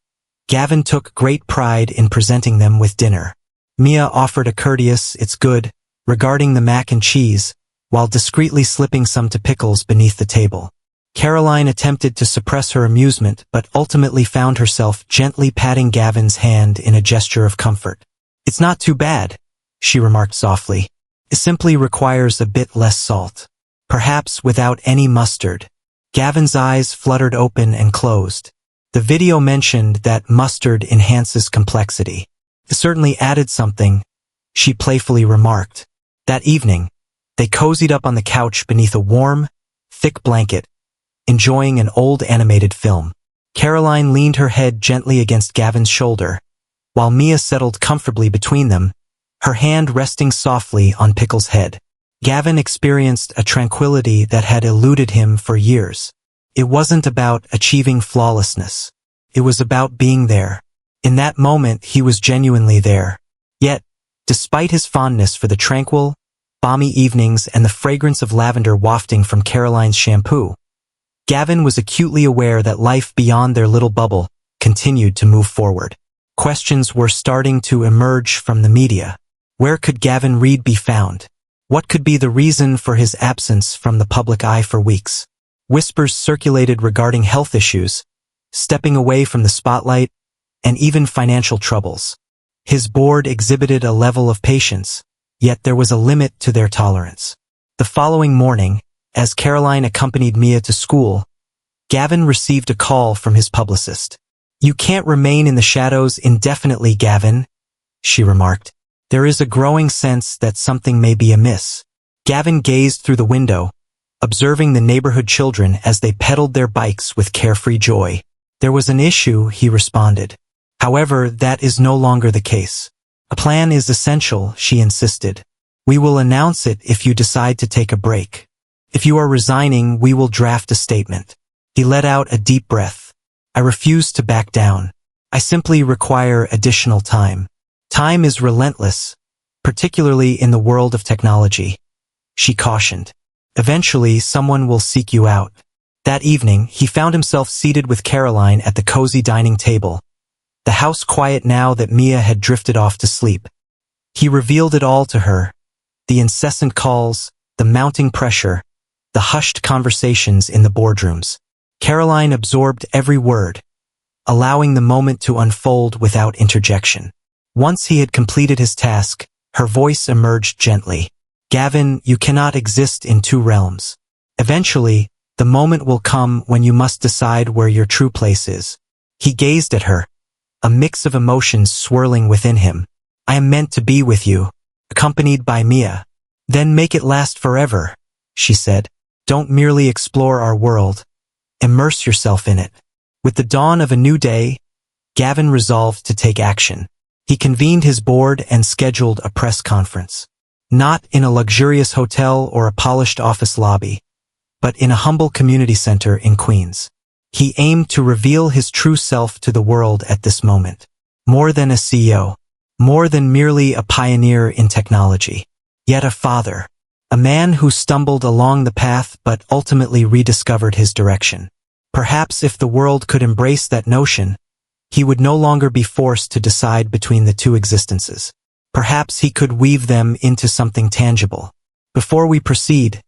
Gavin took great pride in presenting them with dinner. Mia offered a courteous, "It's good," regarding the mac and cheese, while discreetly slipping some to Pickles beneath the table. Caroline attempted to suppress her amusement but ultimately found herself gently patting Gavin's hand in a gesture of comfort. "It's not too bad," she remarked softly. "It simply requires a bit less salt. Perhaps without any mustard." Gavin's eyes fluttered open and closed. The video mentioned that mustard enhances complexity. "It certainly added something," she playfully remarked. That evening, they cozied up on the couch beneath a warm, thick blanket, enjoying an old animated film. Caroline leaned her head gently against Gavin's shoulder, while Mia settled comfortably between them, her hand resting softly on Pickles' head. Gavin experienced a tranquility that had eluded him for years. It wasn't about achieving flawlessness. It was about being there. In that moment, he was genuinely there. Yet, despite his fondness for the tranquil, balmy evenings and the fragrance of lavender wafting from Caroline's shampoo, Gavin was acutely aware that life beyond their little bubble continued to move forward. Questions were starting to emerge from the media. Where could Gavin Reed be found? What could be the reason for his absence from the public eye for weeks? Whispers circulated regarding health issues, stepping away from the spotlight, and even financial troubles. His board exhibited a level of patience, yet there was a limit to their tolerance. The following morning, as Caroline accompanied Mia to school, Gavin received a call from his publicist. "You can't remain in the shadows indefinitely, Gavin," she remarked. "There is a growing sense that something may be amiss." Gavin gazed through the window, observing the neighborhood children as they pedaled their bikes with carefree joy. "There was an issue," he responded. "However, that is no longer the case. A plan is essential," she insisted. "We will announce it if you decide to take a break. If you are resigning, we will draft a statement." He let out a deep breath. "I refuse to back down. I simply require additional time. Time is relentless, particularly in the world of technology," she cautioned. "Eventually, someone will seek you out." That evening, he found himself seated with Caroline at the cozy dining table, the house quiet now that Mia had drifted off to sleep. He revealed it all to her: the incessant calls, the mounting pressure, the hushed conversations in the boardrooms. Caroline absorbed every word, allowing the moment to unfold without interjection. Once he had completed his task, her voice emerged gently. "Gavin, you cannot exist in two realms. Eventually, the moment will come when you must decide where your true place is." He gazed at her, a mix of emotions swirling within him. "I am meant to be with you, accompanied by Mia." "Then make it last forever," she said. "Don't merely explore our world. Immerse yourself in it." With the dawn of a new day, Gavin resolved to take action. He convened his board and scheduled a press conference. Not in a luxurious hotel or a polished office lobby, but in a humble community center in Queens. He aimed to reveal his true self to the world at this moment. More than a CEO, more than merely a pioneer in technology, yet a father, a man who stumbled along the path but ultimately rediscovered his direction. Perhaps if the world could embrace that notion, he would no longer be forced to decide between the two existences. Perhaps he could weave them into something tangible. Before we proceed,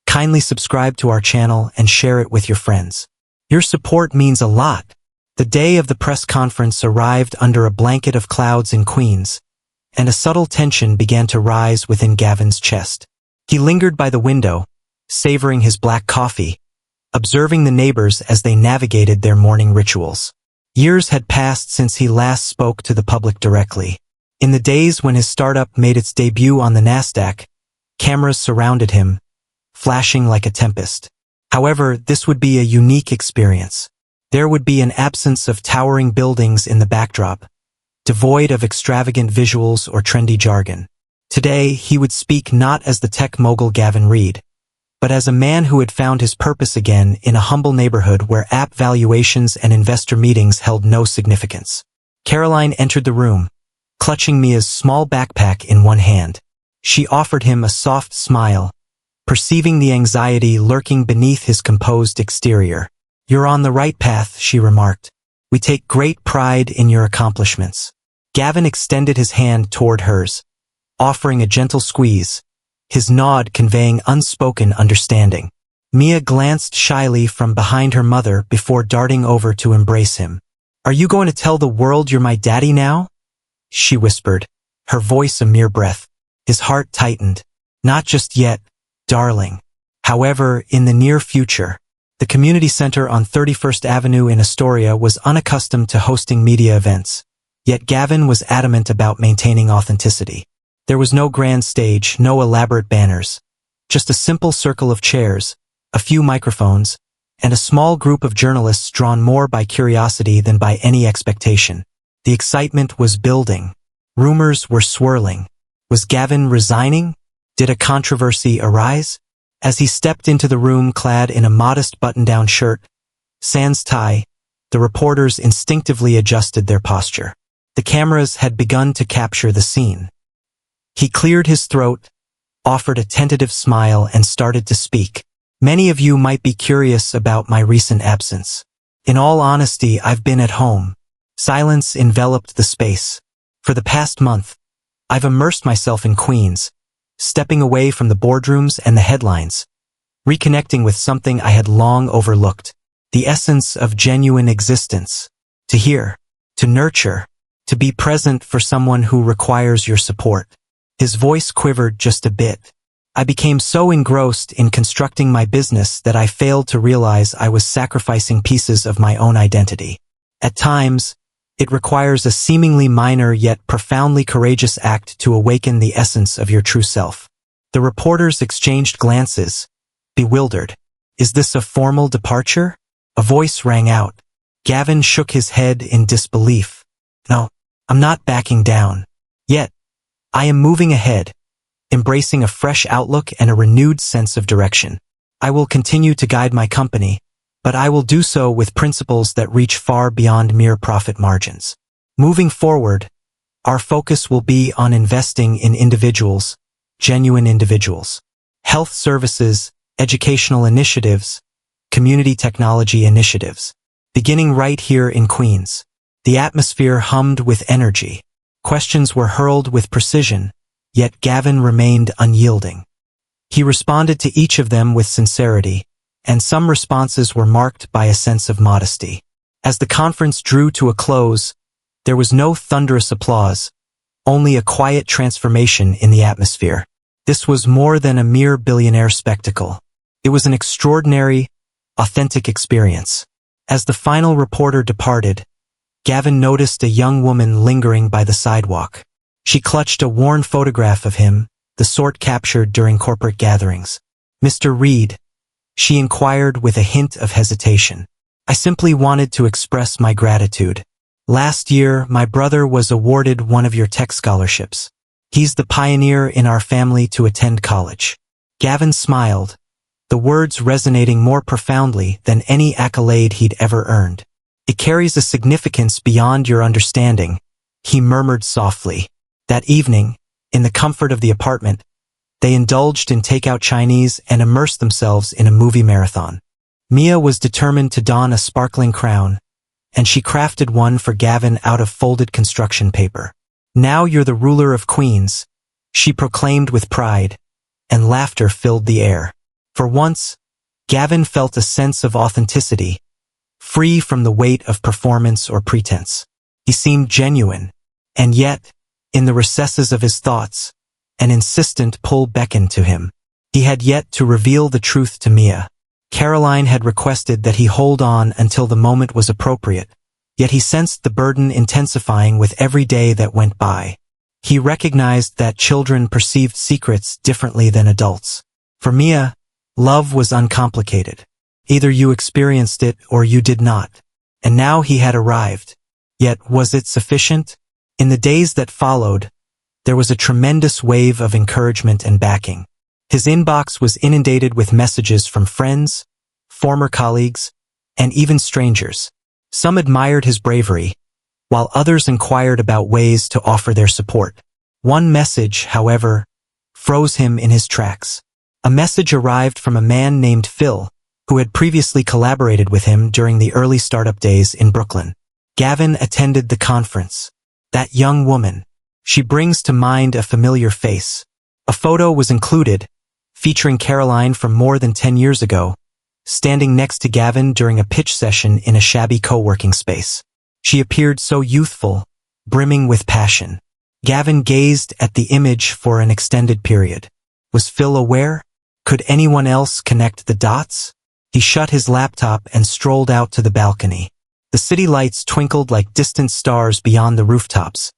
kindly subscribe to our channel and share it with your friends. Your support means a lot. The day of the press conference arrived under a blanket of clouds in Queens, and a subtle tension began to rise within Gavin's chest. He lingered by the window, savoring his black coffee, observing the neighbors as they navigated their morning rituals. Years had passed since he last spoke to the public directly. In the days when his startup made its debut on the Nasdaq, cameras surrounded him, flashing like a tempest. However, this would be a unique experience. There would be an absence of towering buildings in the backdrop, devoid of extravagant visuals or trendy jargon. Today, he would speak not as the tech mogul Gavin Reed, but as a man who had found his purpose again in a humble neighborhood where app valuations and investor meetings held no significance. Caroline entered the room, clutching Mia's small backpack in one hand. She offered him a soft smile, perceiving the anxiety lurking beneath his composed exterior. "You're on the right path," she remarked. "We take great pride in your accomplishments." Gavin extended his hand toward hers, offering a gentle squeeze, his nod conveying unspoken understanding. Mia glanced shyly from behind her mother before darting over to embrace him. "Are you going to tell the world you're my daddy now?" she whispered, her voice a mere breath. His heart tightened. "Not just yet, darling. However, in the near future." The community center on 31st Avenue in Astoria was unaccustomed to hosting media events, yet Gavin was adamant about maintaining authenticity. There was no grand stage, no elaborate banners, just a simple circle of chairs, a few microphones, and a small group of journalists drawn more by curiosity than by any expectation. The excitement was building. Rumors were swirling. Was Gavin resigning? Did a controversy arise? As he stepped into the room clad in a modest button-down shirt, sans tie, the reporters instinctively adjusted their posture. The cameras had begun to capture the scene. He cleared his throat, offered a tentative smile, and started to speak. "Many of you might be curious about my recent absence. In all honesty, I've been at home, Silence enveloped the space. For the past month, I've immersed myself in Queens, stepping away from the boardrooms and the headlines, reconnecting with something I had long overlooked, the essence of genuine existence. To hear, to nurture, to be present for someone who requires your support. His voice quivered just a bit. I became so engrossed in constructing my business that I failed to realize I was sacrificing pieces of my own identity. At times, it requires a seemingly minor yet profoundly courageous act to awaken the essence of your true self. The reporters exchanged glances, bewildered. Is this a formal departure? A voice rang out. Gavin shook his head in disbelief. No, I'm not backing down. Yet, I am moving ahead, embracing a fresh outlook and a renewed sense of direction. I will continue to guide my company, but I will do so with principles that reach far beyond mere profit margins. Moving forward, our focus will be on investing in individuals, genuine individuals, health services, educational initiatives, community technology initiatives. Beginning right here in Queens, the atmosphere hummed with energy. Questions were hurled with precision, yet Gavin remained unyielding. He responded to each of them with sincerity, and some responses were marked by a sense of modesty. As the conference drew to a close, there was no thunderous applause, only a quiet transformation in the atmosphere. This was more than a mere billionaire spectacle. It was an extraordinary, authentic experience. As the final reporter departed, Gavin noticed a young woman lingering by the sidewalk. She clutched a worn photograph of him, the sort captured during corporate gatherings. "Mr. Reed," she inquired with a hint of hesitation. "I simply wanted to express my gratitude. Last year, my brother was awarded one of your tech scholarships. He's the pioneer in our family to attend college." Gavin smiled, the words resonating more profoundly than any accolade he'd ever earned. "It carries a significance beyond your understanding," he murmured softly. That evening, in the comfort of the apartment, they indulged in takeout Chinese and immersed themselves in a movie marathon. Mia was determined to don a sparkling crown, and she crafted one for Gavin out of folded construction paper. "Now you're the ruler of Queens," she proclaimed with pride, and laughter filled the air. For once, Gavin felt a sense of authenticity, free from the weight of performance or pretense. He seemed genuine, and yet, in the recesses of his thoughts, an insistent pull beckoned to him. He had yet to reveal the truth to Mia. Caroline had requested that he hold on until the moment was appropriate, yet he sensed the burden intensifying with every day that went by. He recognized that children perceived secrets differently than adults. For Mia, love was uncomplicated. Either you experienced it or you did not. And now he had arrived. Yet was it sufficient? In the days that followed, there was a tremendous wave of encouragement and backing. His inbox was inundated with messages from friends, former colleagues, and even strangers. Some admired his bravery, while others inquired about ways to offer their support. One message, however, froze him in his tracks. A message arrived from a man named Phil, who had previously collaborated with him during the early startup days in Brooklyn. Gavin attended the conference. That young woman. She brings to mind a familiar face. A photo was included, featuring Caroline from more than 10 years ago, standing next to Gavin during a pitch session in a shabby co-working space. She appeared so youthful, brimming with passion. Gavin gazed at the image for an extended period. Was Phil aware? Could anyone else connect the dots? He shut his laptop and strolled out to the balcony. The city lights twinkled like distant stars beyond the rooftops.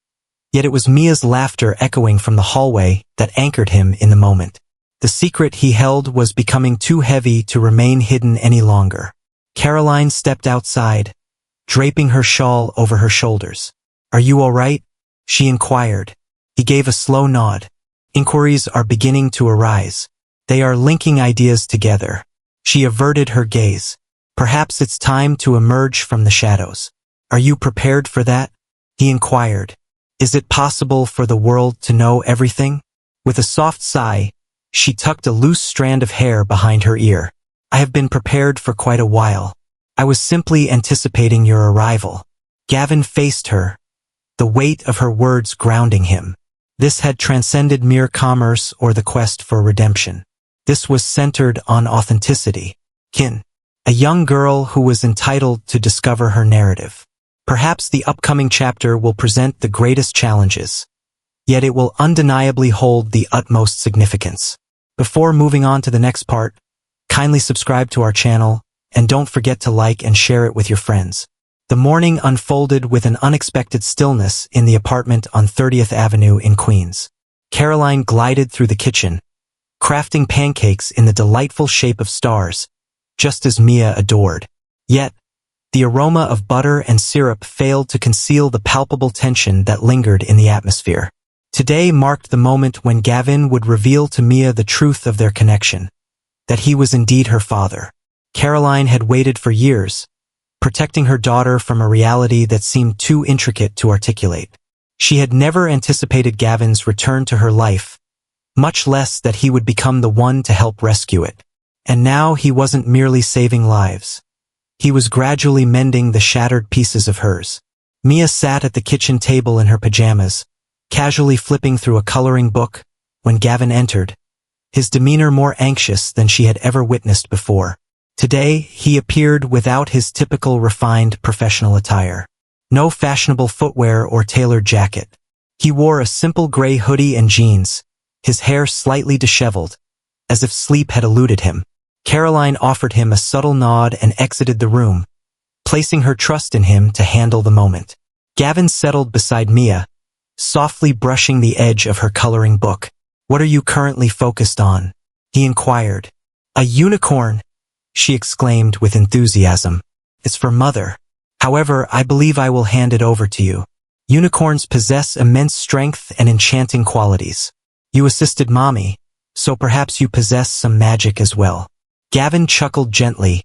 Yet it was Mia's laughter echoing from the hallway that anchored him in the moment. The secret he held was becoming too heavy to remain hidden any longer. Caroline stepped outside, draping her shawl over her shoulders. "Are you all right?" she inquired. He gave a slow nod. "Inquiries are beginning to arise. They are linking ideas together." She averted her gaze. "Perhaps it's time to emerge from the shadows. Are you prepared for that?" he inquired. "Is it possible for the world to know everything?" With a soft sigh, she tucked a loose strand of hair behind her ear. "I have been prepared for quite a while. I was simply anticipating your arrival." Gavin faced her, the weight of her words grounding him. This had transcended mere commerce or the quest for redemption. This was centered on authenticity. Kin. A young girl who was entitled to discover her narrative. Perhaps the upcoming chapter will present the greatest challenges, yet it will undeniably hold the utmost significance. Before moving on to the next part, kindly subscribe to our channel, and don't forget to like and share it with your friends. The morning unfolded with an unexpected stillness in the apartment on 30th Avenue in Queens. Caroline glided through the kitchen, crafting pancakes in the delightful shape of stars, just as Mia adored. Yet, the aroma of butter and syrup failed to conceal the palpable tension that lingered in the atmosphere. Today marked the moment when Gavin would reveal to Mia the truth of their connection, that he was indeed her father. Caroline had waited for years, protecting her daughter from a reality that seemed too intricate to articulate. She had never anticipated Gavin's return to her life, much less that he would become the one to help rescue it. And now he wasn't merely saving lives. He was gradually mending the shattered pieces of hers. Mia sat at the kitchen table in her pajamas, casually flipping through a coloring book, when Gavin entered, his demeanor more anxious than she had ever witnessed before. Today, he appeared without his typical refined professional attire. No fashionable footwear or tailored jacket. He wore a simple gray hoodie and jeans, his hair slightly disheveled, as if sleep had eluded him. Caroline offered him a subtle nod and exited the room, placing her trust in him to handle the moment. Gavin settled beside Mia, softly brushing the edge of her coloring book. "What are you currently focused on?" he inquired. "A unicorn," she exclaimed with enthusiasm. "It's for Mother. However, I believe I will hand it over to you. Unicorns possess immense strength and enchanting qualities. You assisted Mommy, so perhaps you possess some magic as well." Gavin chuckled gently,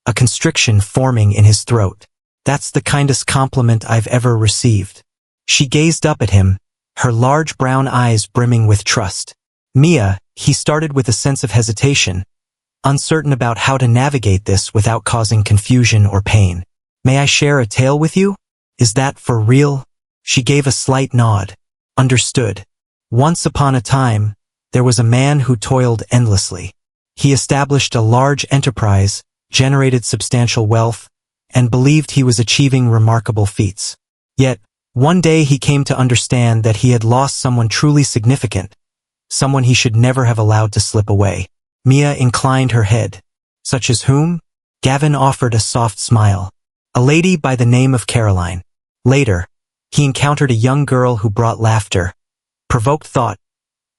a constriction forming in his throat. "That's the kindest compliment I've ever received." She gazed up at him, her large brown eyes brimming with trust. "Mia," he started with a sense of hesitation, uncertain about how to navigate this without causing confusion or pain. "May I share a tale with you? Is that for real?" She gave a slight nod. "Understood. Once upon a time, there was a man who toiled endlessly. He established a large enterprise, generated substantial wealth, and believed he was achieving remarkable feats. Yet, one day he came to understand that he had lost someone truly significant, someone he should never have allowed to slip away." Mia inclined her head. "Such as whom?" Gavin offered a soft smile. "A lady by the name of Caroline." Later, he encountered a young girl who brought laughter, provoked thought,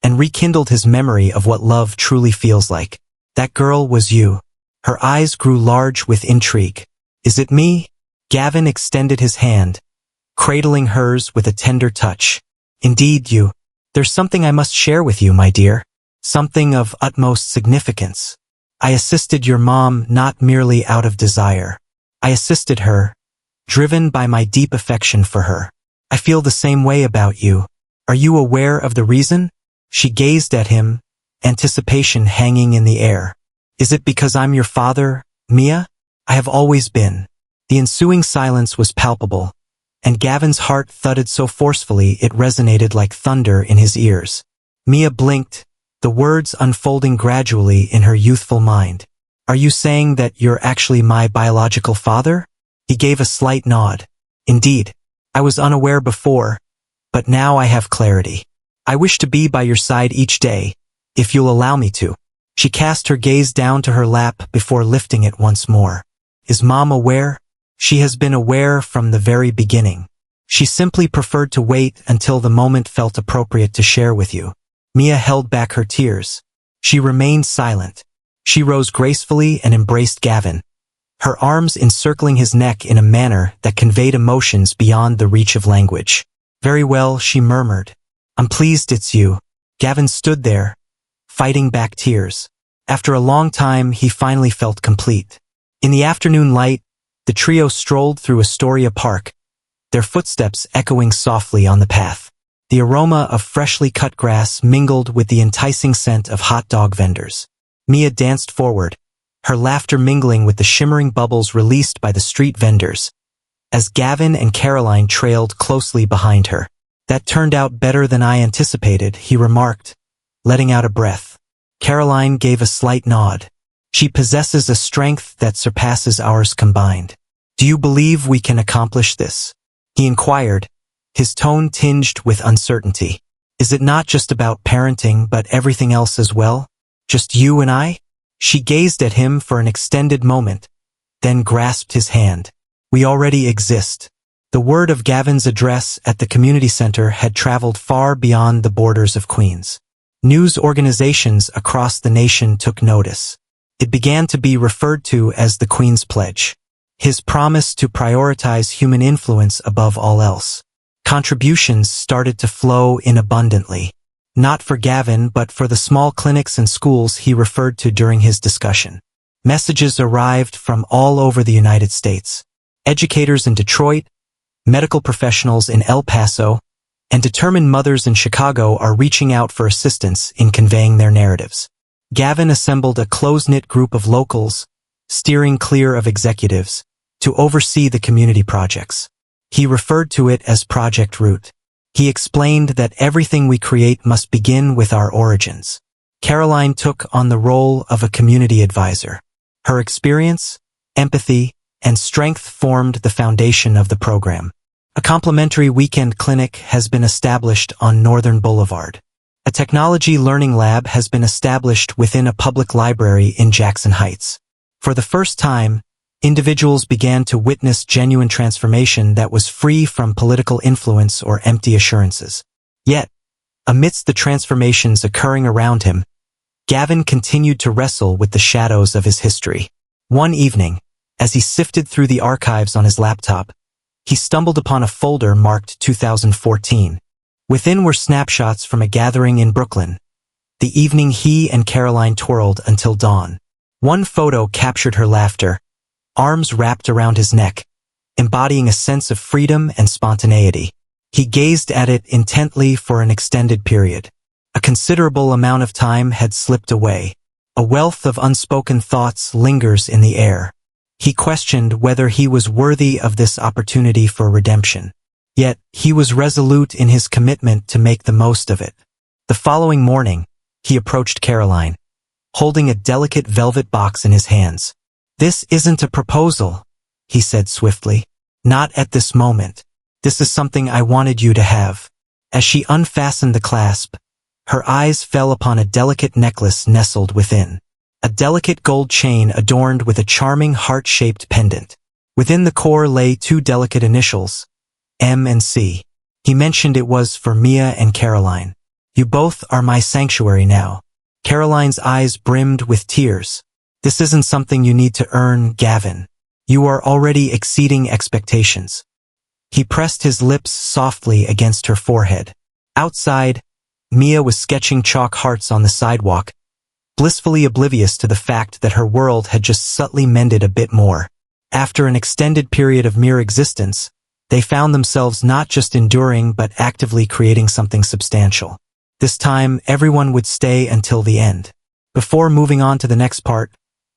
and rekindled his memory of what love truly feels like. "That girl was you." Her eyes grew large with intrigue. "Is it me?" Gavin extended his hand, cradling hers with a tender touch. "Indeed you. There's something I must share with you, my dear. Something of utmost significance. I assisted your mom not merely out of desire. I assisted her, driven by my deep affection for her. I feel the same way about you. Are you aware of the reason?" She gazed at him, anticipation hanging in the air. "Is it because I'm your father, Mia?" "I have always been." The ensuing silence was palpable, and Gavin's heart thudded so forcefully it resonated like thunder in his ears. Mia blinked, the words unfolding gradually in her youthful mind. "Are you saying that you're actually my biological father?" He gave a slight nod. "Indeed. I was unaware before, but now I have clarity. I wish to be by your side each day, if you'll allow me to." She cast her gaze down to her lap before lifting it once more. "Is Mom aware?" "She has been aware from the very beginning. She simply preferred to wait until the moment felt appropriate to share with you." Mia held back her tears. She remained silent. She rose gracefully and embraced Gavin, her arms encircling his neck in a manner that conveyed emotions beyond the reach of language. "Very well," she murmured. "I'm pleased it's you." Gavin stood there, fighting back tears. After a long time, he finally felt complete. In the afternoon light, the trio strolled through Astoria Park, their footsteps echoing softly on the path. The aroma of freshly cut grass mingled with the enticing scent of hot dog vendors. Mia danced forward, her laughter mingling with the shimmering bubbles released by the street vendors, as Gavin and Caroline trailed closely behind her. "That turned out better than I anticipated," he remarked, letting out a breath. Caroline gave a slight nod. "She possesses a strength that surpasses ours combined. Do you believe we can accomplish this?" he inquired, his tone tinged with uncertainty. "Is it not just about parenting but everything else as well? Just you and I?" She gazed at him for an extended moment, then grasped his hand. "We already exist." The word of Gavin's address at the community center had traveled far beyond the borders of Queens. News organizations across the nation took notice. It began to be referred to as the Queen's Pledge, his promise to prioritize human influence above all else. Contributions started to flow in abundantly, not for Gavin but for the small clinics and schools he referred to during his discussion. Messages arrived from all over the United States. Educators in Detroit, medical professionals in El Paso, and determined mothers in Chicago are reaching out for assistance in conveying their narratives. Gavin assembled a close-knit group of locals, steering clear of executives, to oversee the community projects. He referred to it as Project Root. He explained that everything we create must begin with our origins. Caroline took on the role of a community advisor. Her experience, empathy, and strength formed the foundation of the program. A complimentary weekend clinic has been established on Northern Boulevard. A technology learning lab has been established within a public library in Jackson Heights. For the first time, individuals began to witness genuine transformation that was free from political influence or empty assurances. Yet, amidst the transformations occurring around him, Gavin continued to wrestle with the shadows of his history. One evening, as he sifted through the archives on his laptop, he stumbled upon a folder marked 2014. Within were snapshots from a gathering in Brooklyn, the evening he and Caroline twirled until dawn. One photo captured her laughter, arms wrapped around his neck, embodying a sense of freedom and spontaneity. He gazed at it intently for an extended period. A considerable amount of time had slipped away. A wealth of unspoken thoughts lingers in the air. He questioned whether he was worthy of this opportunity for redemption. Yet, he was resolute in his commitment to make the most of it. The following morning, he approached Caroline, holding a delicate velvet box in his hands. "This isn't a proposal," he said swiftly. "Not at this moment. This is something I wanted you to have." As she unfastened the clasp, her eyes fell upon a delicate necklace nestled within. A delicate gold chain adorned with a charming heart-shaped pendant. Within the core lay two delicate initials, M and C. He mentioned it was for Mia and Caroline. "You both are my sanctuary now." Caroline's eyes brimmed with tears. "This isn't something you need to earn, Gavin. You are already exceeding expectations." He pressed his lips softly against her forehead. Outside, Mia was sketching chalk hearts on the sidewalk, blissfully oblivious to the fact that her world had just subtly mended a bit more. After an extended period of mere existence, they found themselves not just enduring but actively creating something substantial. This time, everyone would stay until the end. Before moving on to the next part,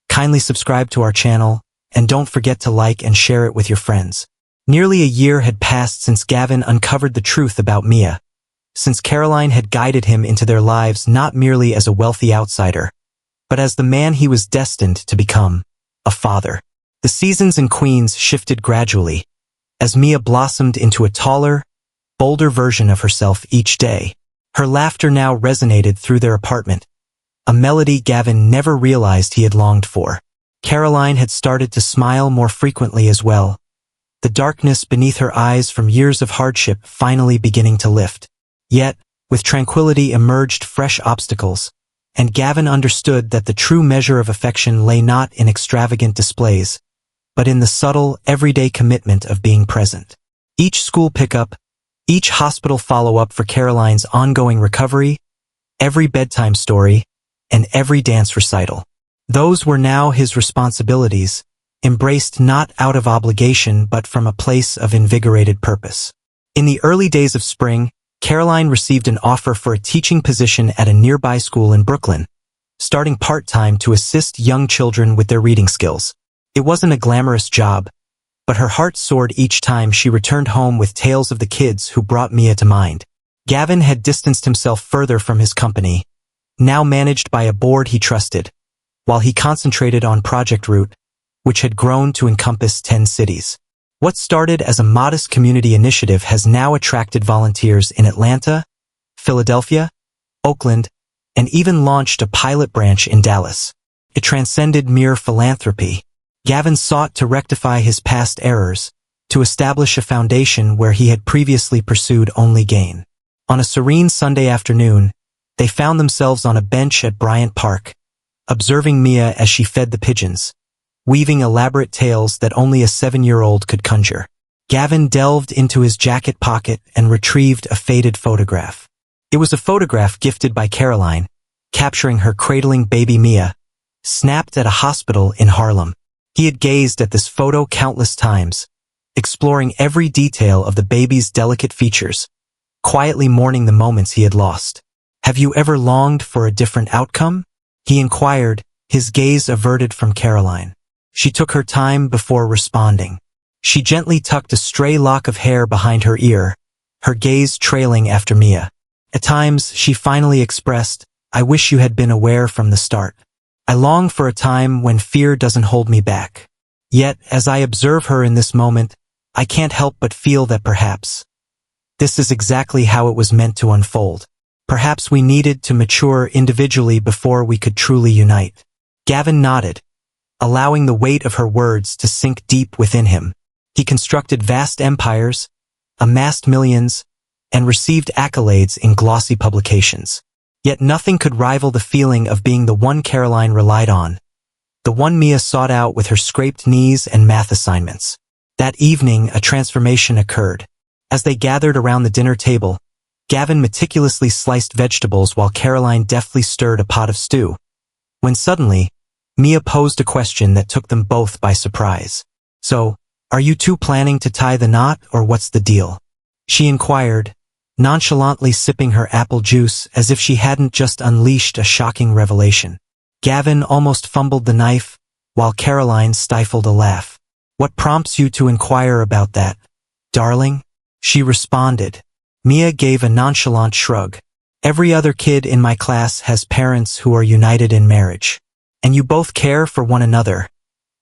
kindly subscribe to our channel, and don't forget to like and share it with your friends. Nearly a year had passed since Gavin uncovered the truth about Mia, since Caroline had guided him into their lives not merely as a wealthy outsider, but as the man he was destined to become, a father. The seasons in Queens shifted gradually, as Mia blossomed into a taller, bolder version of herself each day. Her laughter now resonated through their apartment, a melody Gavin never realized he had longed for. Caroline had started to smile more frequently as well, the darkness beneath her eyes from years of hardship finally beginning to lift. Yet, with tranquility emerged fresh obstacles, and Gavin understood that the true measure of affection lay not in extravagant displays, but in the subtle, everyday commitment of being present. Each school pickup, each hospital follow-up for Caroline's ongoing recovery, every bedtime story, and every dance recital. Those were now his responsibilities, embraced not out of obligation but from a place of invigorated purpose. In the early days of spring, Caroline received an offer for a teaching position at a nearby school in Brooklyn, starting part-time to assist young children with their reading skills. It wasn't a glamorous job, but her heart soared each time she returned home with tales of the kids who brought Mia to mind. Gavin had distanced himself further from his company, now managed by a board he trusted, while he concentrated on Project Root, which had grown to encompass 10 cities. What started as a modest community initiative has now attracted volunteers in Atlanta, Philadelphia, Oakland, and even launched a pilot branch in Dallas. It transcended mere philanthropy. Gavin sought to rectify his past errors, to establish a foundation where he had previously pursued only gain. On a serene Sunday afternoon, they found themselves on a bench at Bryant Park, observing Mia as she fed the pigeons, weaving elaborate tales that only a 7-year-old could conjure. Gavin delved into his jacket pocket and retrieved a faded photograph. It was a photograph gifted by Caroline, capturing her cradling baby Mia, snapped at a hospital in Harlem. He had gazed at this photo countless times, exploring every detail of the baby's delicate features, quietly mourning the moments he had lost. "Have you ever longed for a different outcome?" he inquired, his gaze averted from Caroline. She took her time before responding. She gently tucked a stray lock of hair behind her ear, her gaze trailing after Mia. At times, she finally expressed, "I wish you had been aware from the start. I long for a time when fear doesn't hold me back." Yet, as I observe her in this moment, I can't help but feel that perhaps this is exactly how it was meant to unfold. Perhaps we needed to mature individually before we could truly unite. Gavin nodded, allowing the weight of her words to sink deep within him. He constructed vast empires, amassed millions, and received accolades in glossy publications. Yet nothing could rival the feeling of being the one Caroline relied on, the one Mia sought out with her scraped knees and math assignments. That evening, a transformation occurred. As they gathered around the dinner table, Gavin meticulously sliced vegetables while Caroline deftly stirred a pot of stew. When suddenly, Mia posed a question that took them both by surprise. "So, are you two planning to tie the knot, or what's the deal?" she inquired, nonchalantly sipping her apple juice as if she hadn't just unleashed a shocking revelation. Gavin almost fumbled the knife, while Caroline stifled a laugh. "What prompts you to inquire about that, darling?" she responded. Mia gave a nonchalant shrug. "Every other kid in my class has parents who are united in marriage. And you both care for one another,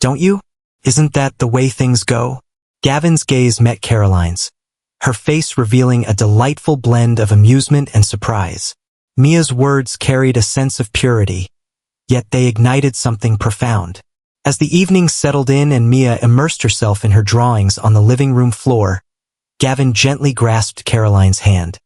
don't you? Isn't that the way things go?" Gavin's gaze met Caroline's, her face revealing a delightful blend of amusement and surprise. Mia's words carried a sense of purity, yet they ignited something profound. As the evening settled in and Mia immersed herself in her drawings on the living room floor, Gavin gently grasped Caroline's hand.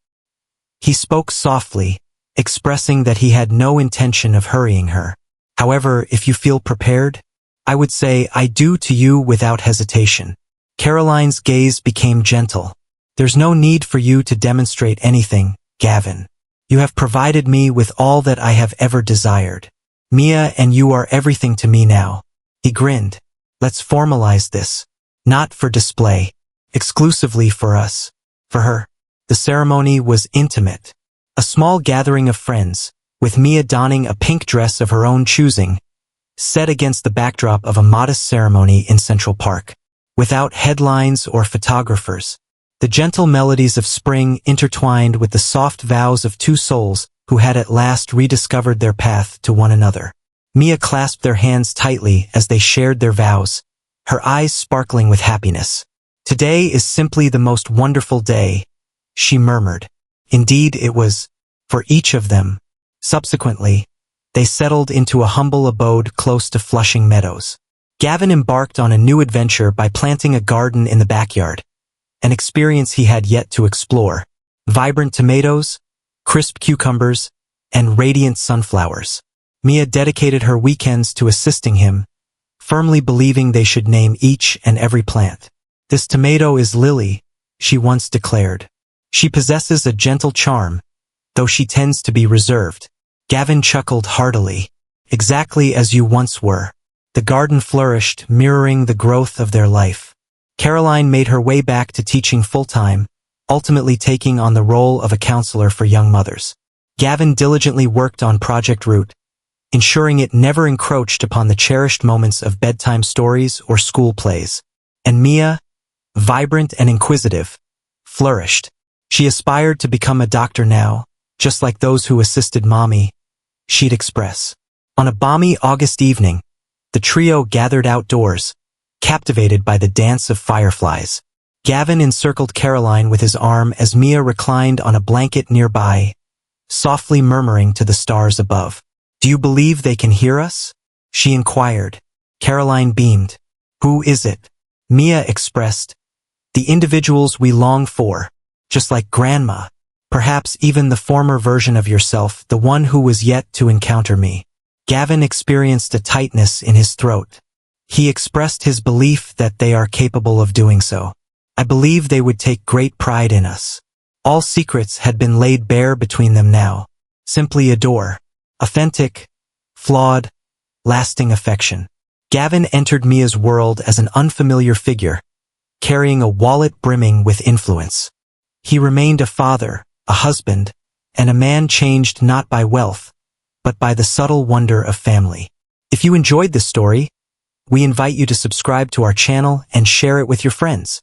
He spoke softly, expressing that he had no intention of hurrying her. "However, if you feel prepared, I would say I do to you without hesitation." Caroline's gaze became gentle. "There's no need for you to demonstrate anything, Gavin. You have provided me with all that I have ever desired. Mia and you are everything to me now." He grinned. "Let's formalize this. Not for display. Exclusively for us. For her." The ceremony was intimate. A small gathering of friends, with Mia donning a pink dress of her own choosing, set against the backdrop of a modest ceremony in Central Park. Without headlines or photographers, the gentle melodies of spring intertwined with the soft vows of two souls who had at last rediscovered their path to one another. Mia clasped their hands tightly as they shared their vows, her eyes sparkling with happiness. "Today is simply the most wonderful day," she murmured. Indeed, it was, for each of them. Subsequently, they settled into a humble abode close to Flushing Meadows. Gavin embarked on a new adventure by planting a garden in the backyard, an experience he had yet to explore. Vibrant tomatoes, crisp cucumbers, and radiant sunflowers. Mia dedicated her weekends to assisting him, firmly believing they should name each and every plant. "This tomato is Lily," she once declared. "She possesses a gentle charm, though she tends to be reserved." Gavin chuckled heartily. "Exactly as you once were." The garden flourished, mirroring the growth of their life. Caroline made her way back to teaching full-time, ultimately taking on the role of a counselor for young mothers. Gavin diligently worked on Project Root, ensuring it never encroached upon the cherished moments of bedtime stories or school plays. And Mia, vibrant and inquisitive, flourished. She aspired to become a doctor now, just like those who assisted Mommy, she'd express. On a balmy August evening, the trio gathered outdoors, captivated by the dance of fireflies. Gavin encircled Caroline with his arm as Mia reclined on a blanket nearby, softly murmuring to the stars above. "Do you believe they can hear us?" she inquired. Caroline beamed. "Who is it?" Mia expressed. "The individuals we long for, just like Grandma. Perhaps even the former version of yourself, the one who was yet to encounter me." Gavin experienced a tightness in his throat. He expressed his belief that they are capable of doing so. "I believe they would take great pride in us." All secrets had been laid bare between them now. Simply adore. Authentic, flawed, lasting affection. Gavin entered Mia's world as an unfamiliar figure, carrying a wallet brimming with influence. He remained a father, a husband, and a man changed not by wealth, but by the subtle wonder of family. If you enjoyed this story, we invite you to subscribe to our channel and share it with your friends.